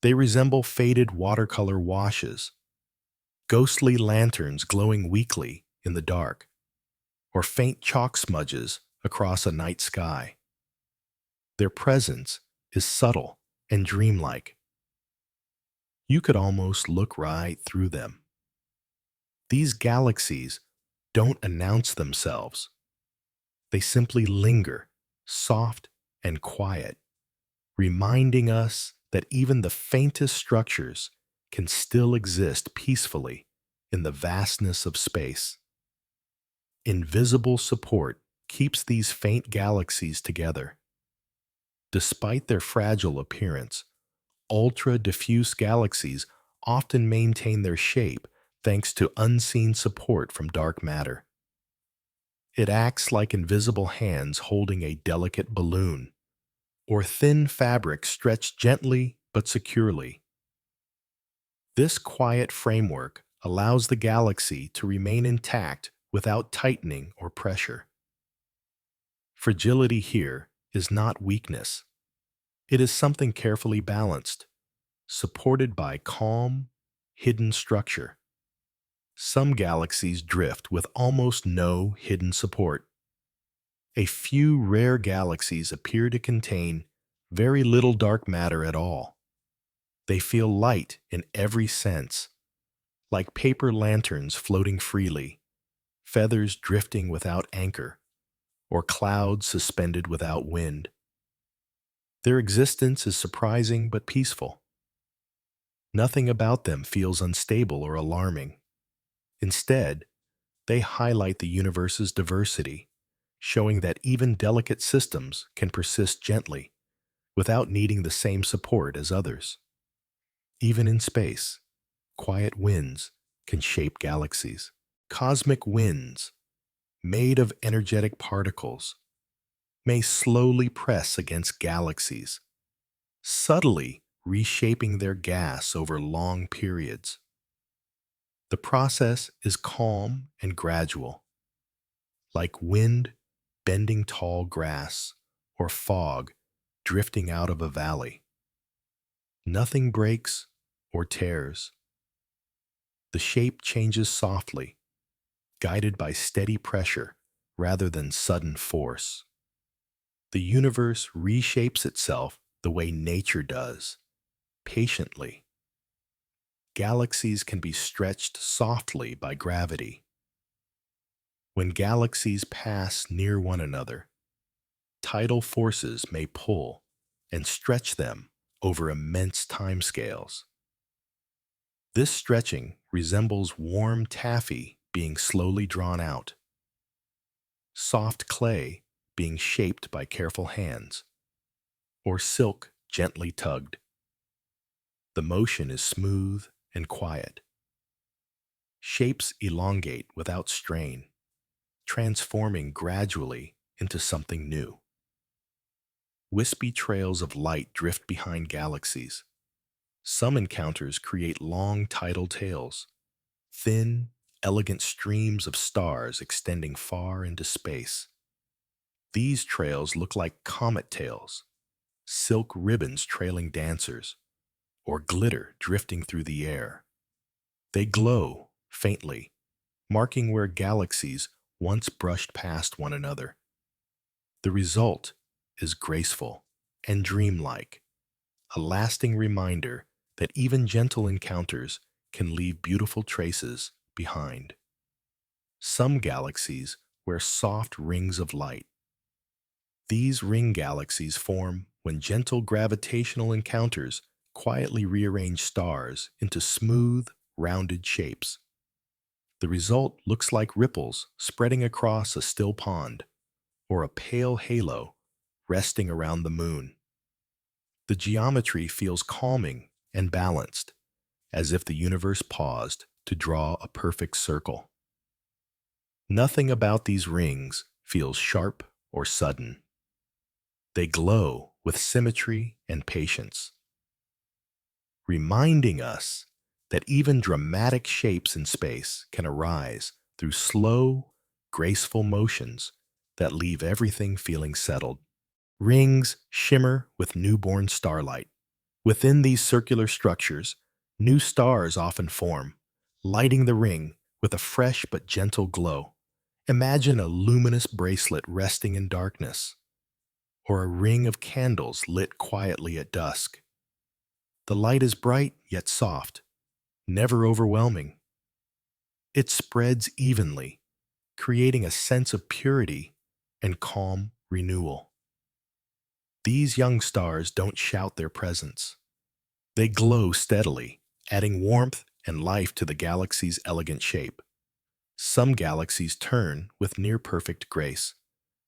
They resemble faded watercolor washes, ghostly lanterns glowing weakly in the dark, or faint chalk smudges across a night sky. Their presence is subtle and dreamlike. You could almost look right through them. These galaxies don't announce themselves. They simply linger, soft and quiet, reminding us that even the faintest structures can still exist peacefully in the vastness of space. Invisible support keeps these faint galaxies together. Despite their fragile appearance, ultra-diffuse galaxies often maintain their shape thanks to unseen support from dark matter. It acts like invisible hands holding a delicate balloon, or thin fabric stretched gently but securely. This quiet framework allows the galaxy to remain intact without tightening or pressure. Fragility here is not weakness. It is something carefully balanced, supported by calm, hidden structure. Some galaxies drift with almost no hidden support. A few rare galaxies appear to contain very little dark matter at all. They feel light in every sense, like paper lanterns floating freely, feathers drifting without anchor, or clouds suspended without wind. Their existence is surprising but peaceful. Nothing about them feels unstable or alarming. Instead, they highlight the universe's diversity, showing that even delicate systems can persist gently, without needing the same support as others. Even in space, quiet winds can shape galaxies. Cosmic winds, made of energetic particles, may slowly press against galaxies, subtly reshaping their gas over long periods. The process is calm and gradual, like wind bending tall grass or fog drifting out of a valley. Nothing breaks or tears. The shape changes softly, guided by steady pressure rather than sudden force. The universe reshapes itself the way nature does, patiently. Galaxies can be stretched softly by gravity. When galaxies pass near one another, tidal forces may pull and stretch them over immense timescales. This stretching resembles warm taffy being slowly drawn out, soft clay being shaped by careful hands, or silk gently tugged. The motion is smooth and quiet. Shapes elongate without strain, transforming gradually into something new. Wispy trails of light drift behind galaxies. Some encounters create long tidal tails, thin, elegant streams of stars extending far into space. These trails look like comet tails, silk ribbons trailing dancers, or glitter drifting through the air. They glow faintly, marking where galaxies once brushed past one another. The result is graceful and dreamlike, a lasting reminder that even gentle encounters can leave beautiful traces behind. Some galaxies wear soft rings of light. These ring galaxies form when gentle gravitational encounters quietly rearrange stars into smooth, rounded shapes. The result looks like ripples spreading across a still pond, or a pale halo resting around the moon. The geometry feels calming and balanced, as if the universe paused to draw a perfect circle. Nothing about these rings feels sharp or sudden. They glow with symmetry and patience, reminding us that even dramatic shapes in space can arise through slow, graceful motions that leave everything feeling settled. Rings shimmer with newborn starlight. Within these circular structures, new stars often form, lighting the ring with a fresh but gentle glow. Imagine a luminous bracelet resting in darkness, or a ring of candles lit quietly at dusk. The light is bright yet soft, never overwhelming. It spreads evenly, creating a sense of purity and calm renewal. These young stars don't shout their presence. They glow steadily, adding warmth and life to the galaxy's elegant shape. Some galaxies turn with near-perfect grace.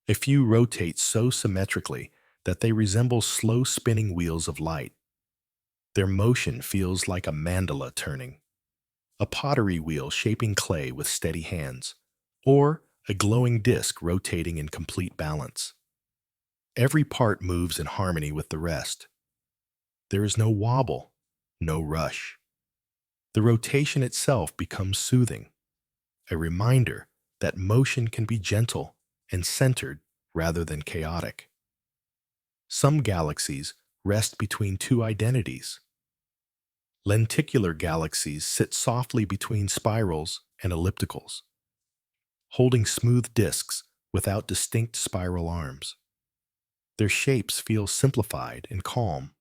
A few rotate so symmetrically that they resemble slow spinning wheels of light. Their motion feels like a mandala turning, a pottery wheel shaping clay with steady hands, or a glowing disk rotating in complete balance. Every part moves in harmony with the rest. There is no wobble, no rush. The rotation itself becomes soothing, a reminder that motion can be gentle and centered rather than chaotic. Some galaxies rest between two identities. Lenticular galaxies sit softly between spirals and ellipticals, holding smooth disks without distinct spiral arms. Their shapes feel simplified and calm,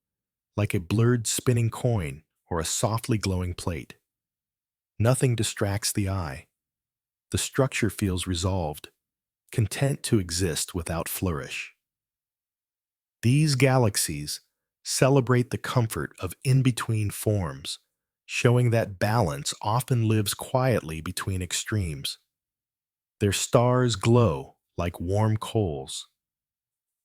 like a blurred spinning coin or a softly glowing plate. Nothing distracts the eye. The structure feels resolved, content to exist without flourish. These galaxies celebrate the comfort of in-between forms, showing that balance often lives quietly between extremes. Their stars glow like warm coals.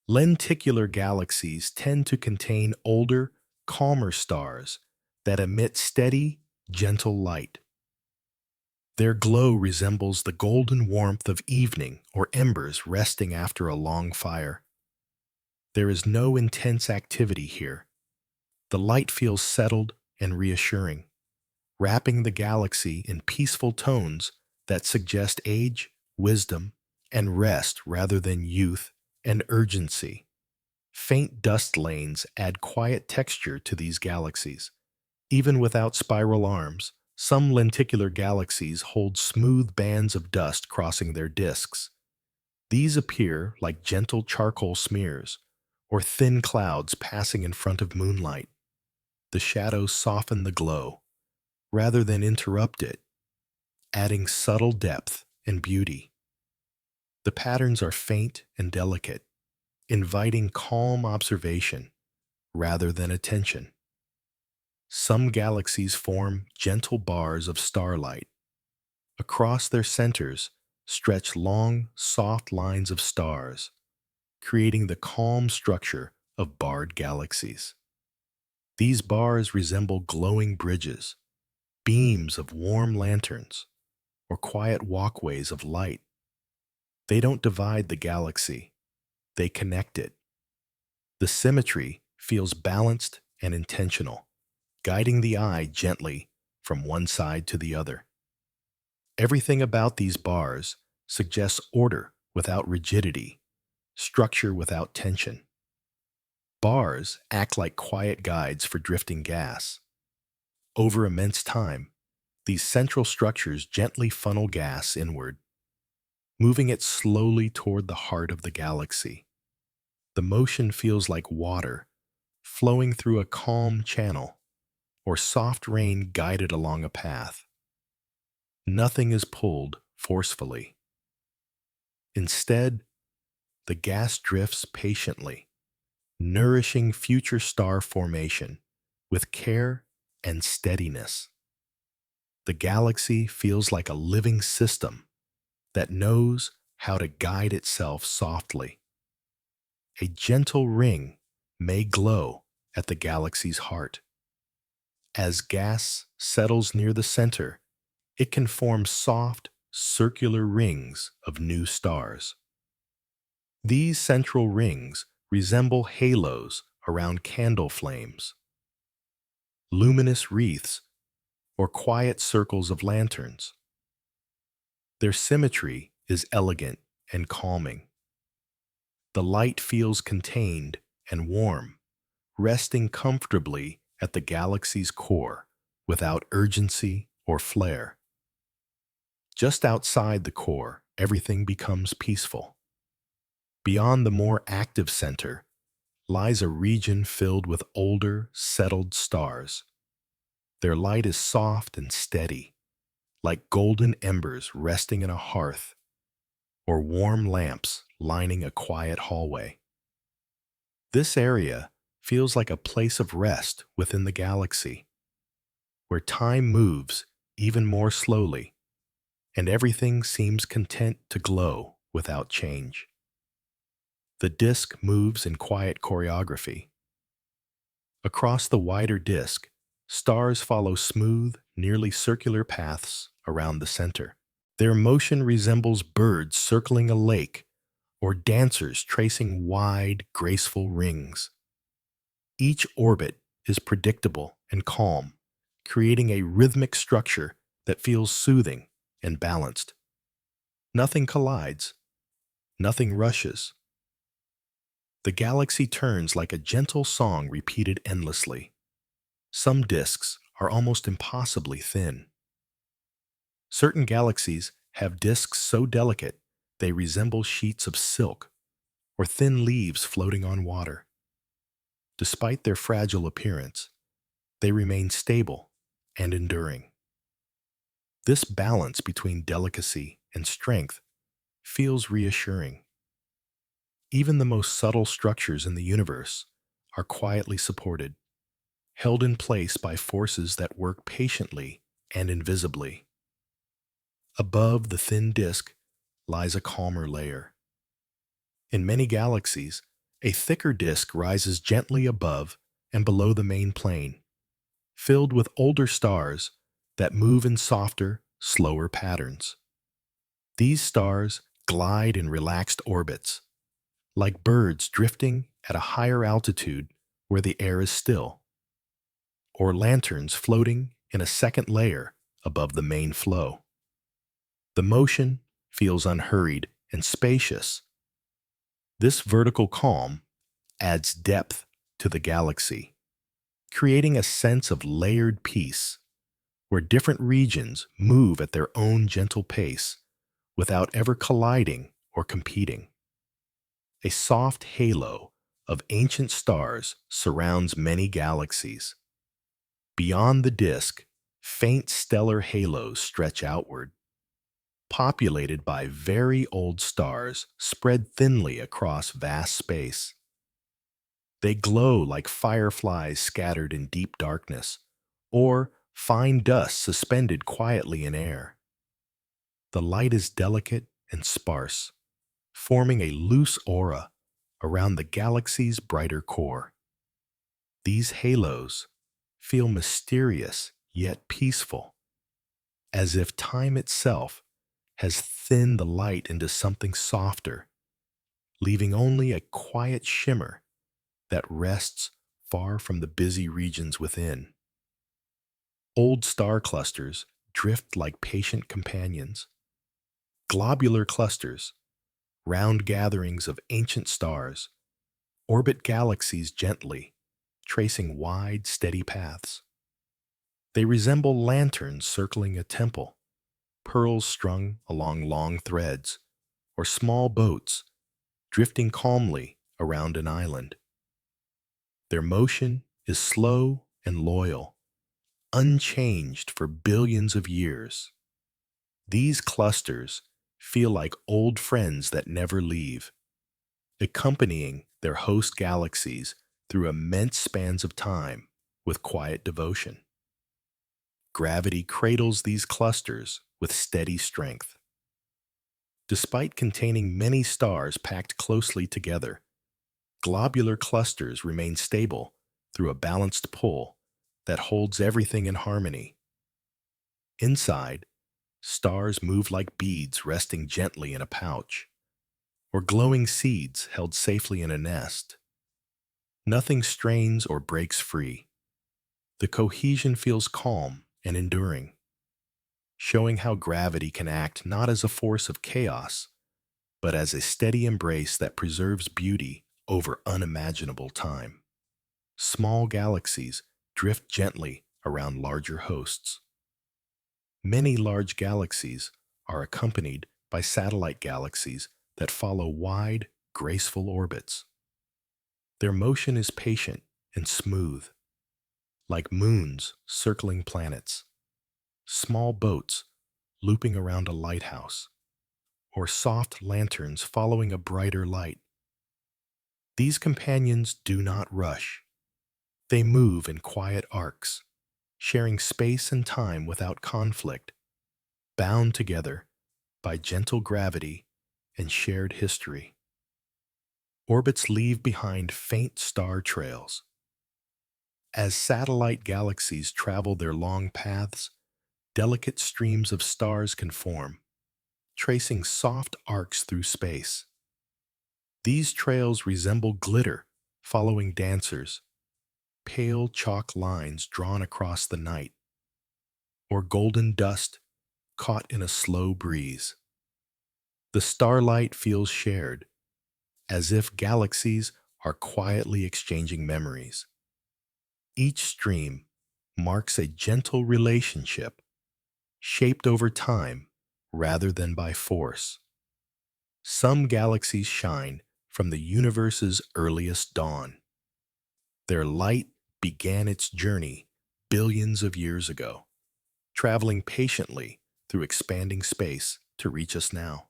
Lenticular galaxies tend to contain older, calmer stars that emit steady, gentle light. Their glow resembles the golden warmth of evening or embers resting after a long fire. There is no intense activity here. The light feels settled and reassuring, wrapping the galaxy in peaceful tones that suggest age, wisdom, and rest rather than youth and urgency. Faint dust lanes add quiet texture to these galaxies. Even without spiral arms, some lenticular galaxies hold smooth bands of dust crossing their disks. These appear like gentle charcoal smears, or thin clouds passing in front of moonlight. The shadows soften the glow, rather than interrupt it, adding subtle depth and beauty. The patterns are faint and delicate, inviting calm observation rather than attention. Some galaxies form gentle bars of starlight. Across their centers stretch long, soft lines of stars, creating the calm structure of barred galaxies. These bars resemble glowing bridges, beams of warm lanterns, or quiet walkways of light. They don't divide the galaxy, they connect it. The symmetry feels balanced and intentional, guiding the eye gently from one side to the other. Everything about these bars suggests order without rigidity, structure without tension. Bars act like quiet guides for drifting gas. Over immense time, these central structures gently funnel gas inward, moving it slowly toward the heart of the galaxy. The motion feels like water flowing through a calm channel, or soft rain guided along a path. Nothing is pulled forcefully. Instead, the gas drifts patiently, nourishing future star formation with care and steadiness. The galaxy feels like a living system that knows how to guide itself softly. A gentle ring may glow at the galaxy's heart. As gas settles near the center, it can form soft, circular rings of new stars. These central rings resemble halos around candle flames, luminous wreaths, or quiet circles of lanterns. Their symmetry is elegant and calming. The light feels contained and warm, resting comfortably at the galaxy's core without urgency or flare. Just outside the core, everything becomes peaceful. Beyond the more active center lies a region filled with older, settled stars. Their light is soft and steady, like golden embers resting in a hearth or warm lamps lining a quiet hallway. This area feels like a place of rest within the galaxy, where time moves even more slowly, and everything seems content to glow without change. The disk moves in quiet choreography. Across the wider disk, stars follow smooth, nearly circular paths around the center. Their motion resembles birds circling a lake or dancers tracing wide, graceful rings. Each orbit is predictable and calm, creating a rhythmic structure that feels soothing and balanced. Nothing collides, nothing rushes. The galaxy turns like a gentle song repeated endlessly. Some disks are almost impossibly thin. Certain galaxies have disks so delicate they resemble sheets of silk or thin leaves floating on water. Despite their fragile appearance, they remain stable and enduring. This balance between delicacy and strength feels reassuring. Even the most subtle structures in the universe are quietly supported, held in place by forces that work patiently and invisibly. Above the thin disk lies a calmer layer. In many galaxies, a thicker disk rises gently above and below the main plane, filled with older stars that move in softer, slower patterns. These stars glide in relaxed orbits, like birds drifting at a higher altitude where the air is still, or lanterns floating in a second layer above the main flow. The motion feels unhurried and spacious. This vertical calm adds depth to the galaxy, creating a sense of layered peace where different regions move at their own gentle pace without ever colliding or competing. A soft halo of ancient stars surrounds many galaxies. Beyond the disk, faint stellar halos stretch outward, populated by very old stars spread thinly across vast space. They glow like fireflies scattered in deep darkness, or fine dust suspended quietly in air. The light is delicate and sparse, forming a loose aura around the galaxy's brighter core. These halos feel mysterious yet peaceful, as if time itself has thinned the light into something softer, leaving only a quiet shimmer that rests far from the busy regions within. Old star clusters drift like patient companions. Globular clusters, round gatherings of ancient stars, orbit galaxies gently, tracing wide, steady paths. They resemble lanterns circling a temple, pearls strung along long threads, or small boats drifting calmly around an island. Their motion is slow and loyal, unchanged for billions of years. These clusters feel like old friends that never leave, accompanying their host galaxies through immense spans of time with quiet devotion. Gravity cradles these clusters with steady strength. Despite containing many stars packed closely together, globular clusters remain stable through a balanced pull that holds everything in harmony. Inside, stars move like beads resting gently in a pouch, or glowing seeds held safely in a nest. Nothing strains or breaks free. The cohesion feels calm and enduring, showing how gravity can act not as a force of chaos, but as a steady embrace that preserves beauty over unimaginable time. Small galaxies drift gently around larger hosts. Many large galaxies are accompanied by satellite galaxies that follow wide, graceful orbits. Their motion is patient and smooth, like moons circling planets, small boats looping around a lighthouse, or soft lanterns following a brighter light. These companions do not rush. They move in quiet arcs, sharing space and time without conflict, bound together by gentle gravity and shared history. Orbits leave behind faint star trails. As satellite galaxies travel their long paths, delicate streams of stars can form, tracing soft arcs through space. These trails resemble glitter following dancers, pale chalk lines drawn across the night, or golden dust caught in a slow breeze. The starlight feels shared, as if galaxies are quietly exchanging memories. Each stream marks a gentle relationship, shaped over time rather than by force. Some galaxies shine from the universe's earliest dawn. Their light began its journey billions of years ago, traveling patiently through expanding space to reach us now.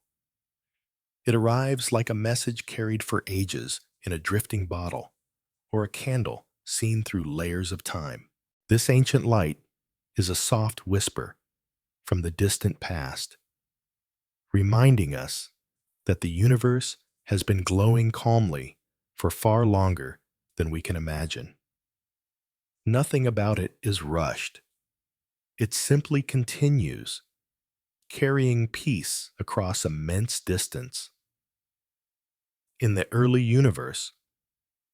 It arrives like a message carried for ages in a drifting bottle, or a candle seen through layers of time. This ancient light is a soft whisper from the distant past, reminding us that the universe has been glowing calmly for far longer than we can imagine. Nothing about it is rushed. It simply continues, carrying peace across immense distance. In the early universe,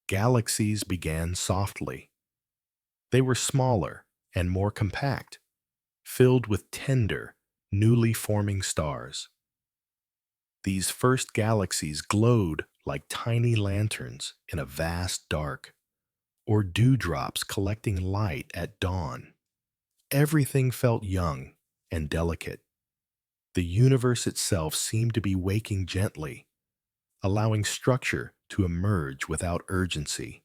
galaxies began softly. They were smaller and more compact, filled with tender, newly forming stars. These first galaxies glowed like tiny lanterns in a vast dark, or dewdrops collecting light at dawn. Everything felt young and delicate. The universe itself seemed to be waking gently, allowing structure to emerge without urgency.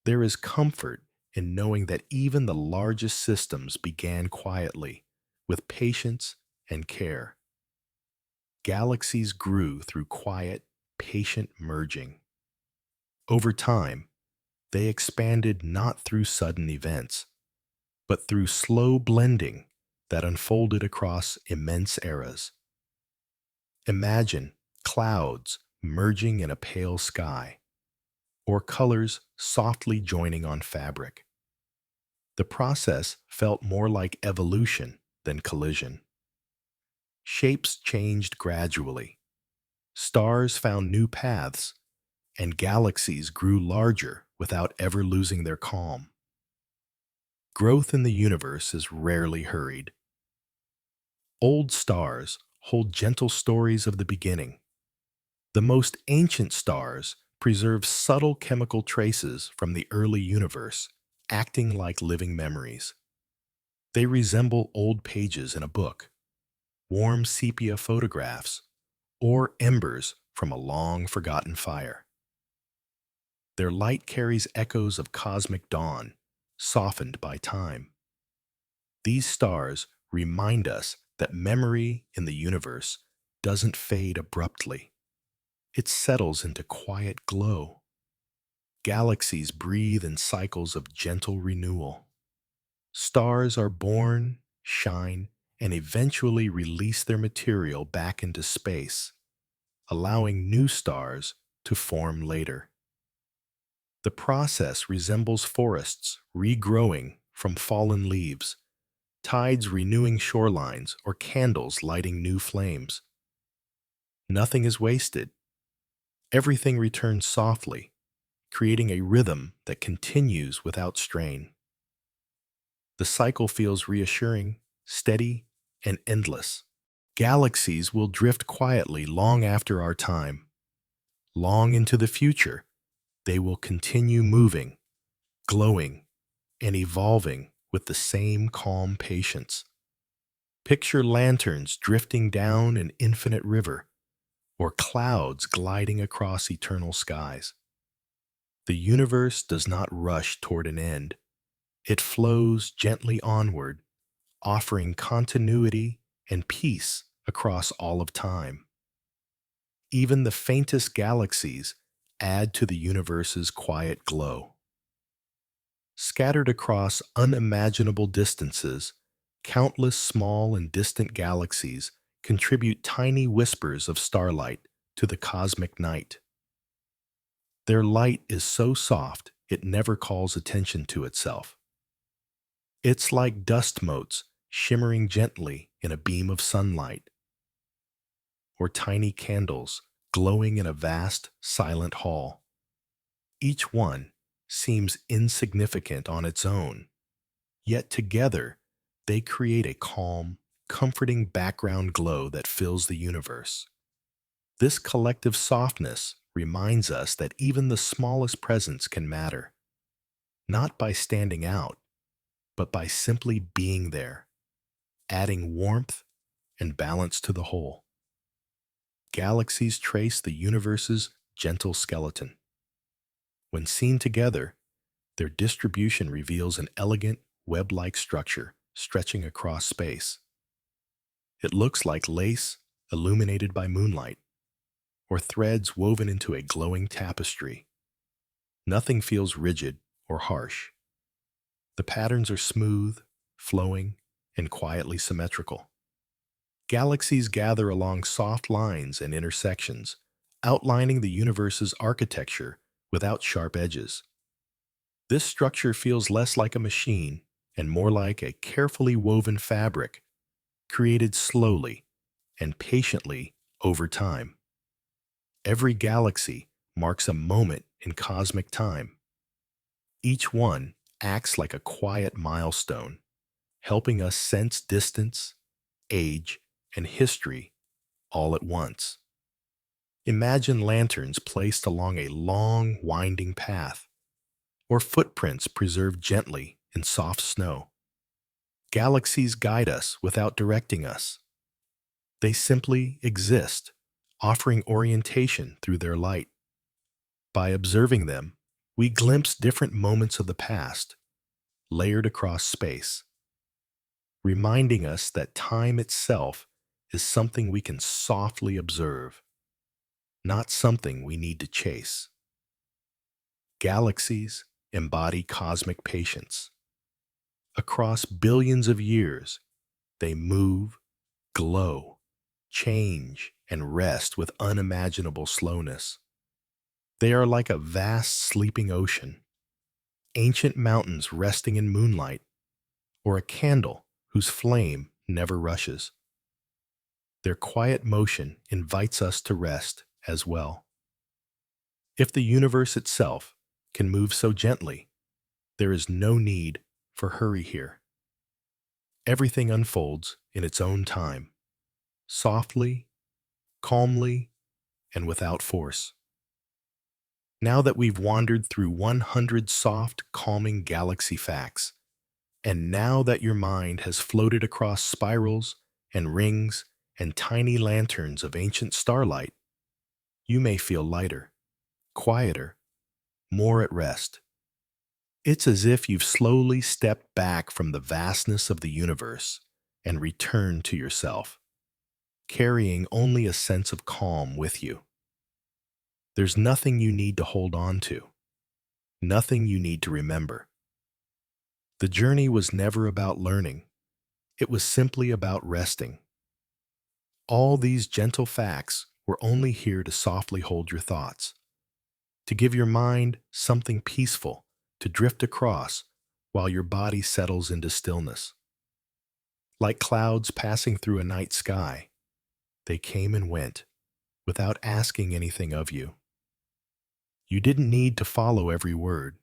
There is comfort in knowing that even the largest systems began quietly, with patience and care. Galaxies grew through quiet, patient merging. Over time, they expanded not through sudden events, but through slow blending that unfolded across immense eras. Imagine clouds merging in a pale sky, or colors softly joining on fabric. The process felt more like evolution than collision. Shapes changed gradually. Stars found new paths, and galaxies grew larger without ever losing their calm. Growth in the universe is rarely hurried. Old stars hold gentle stories of the beginning. The most ancient stars preserve subtle chemical traces from the early universe, acting like living memories. They resemble old pages in a book, warm sepia photographs, or embers from a long forgotten fire. Their light carries echoes of cosmic dawn, softened by time. These stars remind us that memory in the universe doesn't fade abruptly. It settles into quiet glow. Galaxies breathe in cycles of gentle renewal. Stars are born, shine, and eventually release their material back into space, allowing new stars to form later. The process resembles forests regrowing from fallen leaves, tides renewing shorelines, or candles lighting new flames. Nothing is wasted. Everything returns softly, creating a rhythm that continues without strain. The cycle feels reassuring, steady, and endless. Galaxies will drift quietly long after our time. Long into the future, they will continue moving, glowing, and evolving with the same calm patience. Picture lanterns drifting down an infinite river, or clouds gliding across eternal skies. The universe does not rush toward an end. It flows gently onward, offering continuity and peace across all of time. Even the faintest galaxies add to the universe's quiet glow. Scattered across unimaginable distances, countless small and distant galaxies contribute tiny whispers of starlight to the cosmic night. Their light is so soft it never calls attention to itself. It's like dust motes shimmering gently in a beam of sunlight. or tiny candles glowing in a vast, silent hall. Each one seems insignificant on its own, yet together they create a calm, comforting background glow that fills the universe. This collective softness reminds us that even the smallest presence can matter, not by standing out, but by simply being there, adding warmth and balance to the whole. Galaxies trace the universe's gentle skeleton. When seen together, their distribution reveals an elegant, web-like structure stretching across space. It looks like lace illuminated by moonlight, or threads woven into a glowing tapestry. Nothing feels rigid or harsh. The patterns are smooth, flowing, and quietly symmetrical. Galaxies gather along soft lines and intersections, outlining the universe's architecture without sharp edges. This structure feels less like a machine and more like a carefully woven fabric, created slowly and patiently over time. Every galaxy marks a moment in cosmic time. Each one acts like a quiet milestone, helping us sense distance, age, and history all at once. Imagine lanterns placed along a long, winding path, or footprints preserved gently in soft snow. Galaxies guide us without directing us. They simply exist, offering orientation through their light. By observing them, we glimpse different moments of the past, layered across space, reminding us that time itself is something we can softly observe, not something we need to chase. Galaxies embody cosmic patience. Across billions of years, they move, glow, change, and rest with unimaginable slowness. They are like a vast sleeping ocean, ancient mountains resting in moonlight, or a candle whose flame never rushes. Their quiet motion invites us to rest as well. If the universe itself can move so gently, there is no need for hurry here. Everything unfolds in its own time, softly, calmly, and without force. Now that we've wandered through 100 soft, calming galaxy facts, and now that your mind has floated across spirals and rings and tiny lanterns of ancient starlight, you may feel lighter, quieter, more at rest. It's as if you've slowly stepped back from the vastness of the universe and returned to yourself, carrying only a sense of calm with you. There's nothing you need to hold on to, nothing you need to remember. The journey was never about learning, it was simply about resting. All these gentle facts were only here to softly hold your thoughts, to give your mind something peaceful to drift across while your body settles into stillness. Like clouds passing through a night sky, they came and went without asking anything of you. You didn't need to follow every word.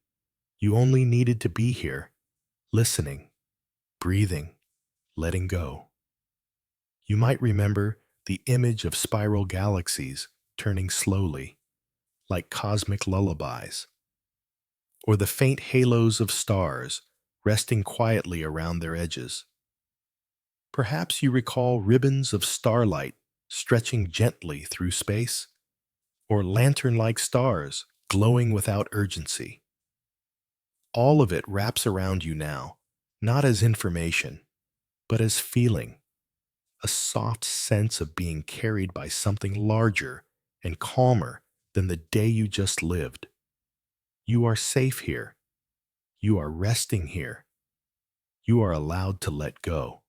You only needed to be here, listening, breathing, letting go. You might remember the image of spiral galaxies turning slowly, like cosmic lullabies, or the faint halos of stars resting quietly around their edges. Perhaps you recall ribbons of starlight stretching gently through space, or lantern-like stars glowing without urgency. All of it wraps around you now, not as information, but as feeling, a soft sense of being carried by something larger and calmer than the day you just lived. You are safe here. You are resting here. You are allowed to let go.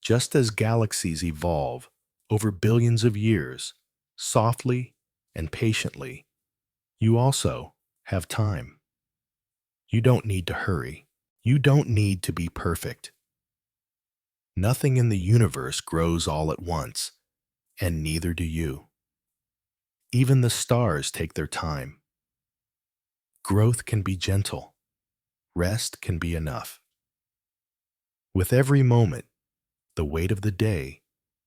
Just as galaxies evolve over billions of years, softly and patiently, you also have time. You don't need to hurry. You don't need to be perfect. Nothing in the universe grows all at once, and neither do you. Even the stars take their time. Growth can be gentle. Rest can be enough. With every moment, the weight of the day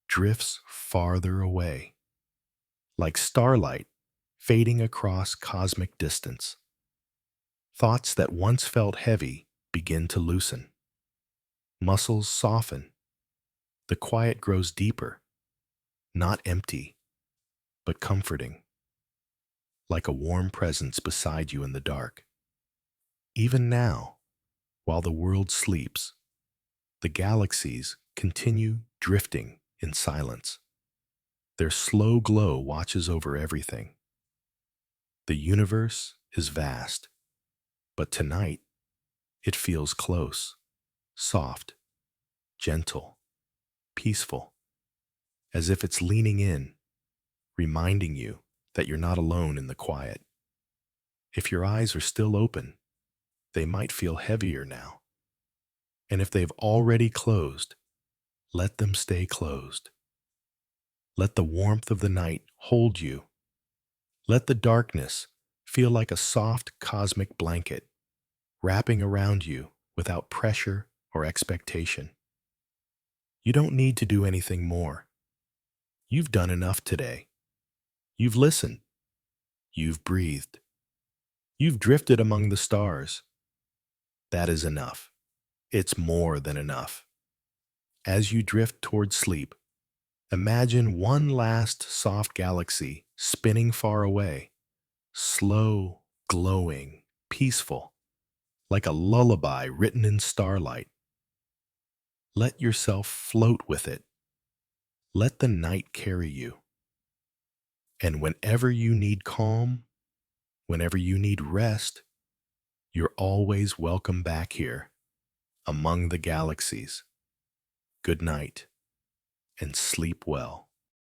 drifts farther away, like starlight fading across cosmic distance. Thoughts that once felt heavy begin to loosen. Muscles soften. The quiet grows deeper, not empty, but comforting, like a warm presence beside you in the dark. Even now, while the world sleeps, the galaxies continue drifting in silence. Their slow glow watches over everything. The universe is vast, but tonight it feels close, soft, gentle, peaceful, as if it's leaning in, reminding you that you're not alone in the quiet. If your eyes are still open, they might feel heavier now. And if they've already closed, let them stay closed. Let the warmth of the night hold you. Let the darkness feel like a soft cosmic blanket, wrapping around you without pressure or expectation. You don't need to do anything more. You've done enough today. You've listened. You've breathed. You've drifted among the stars. That is enough. It's more than enough. As you drift toward sleep, imagine one last soft galaxy spinning far away, slow, glowing, peaceful, like a lullaby written in starlight. Let yourself float with it. Let the night carry you. And whenever you need calm, whenever you need rest, you're always welcome back here, among the galaxies. Good night, and sleep well.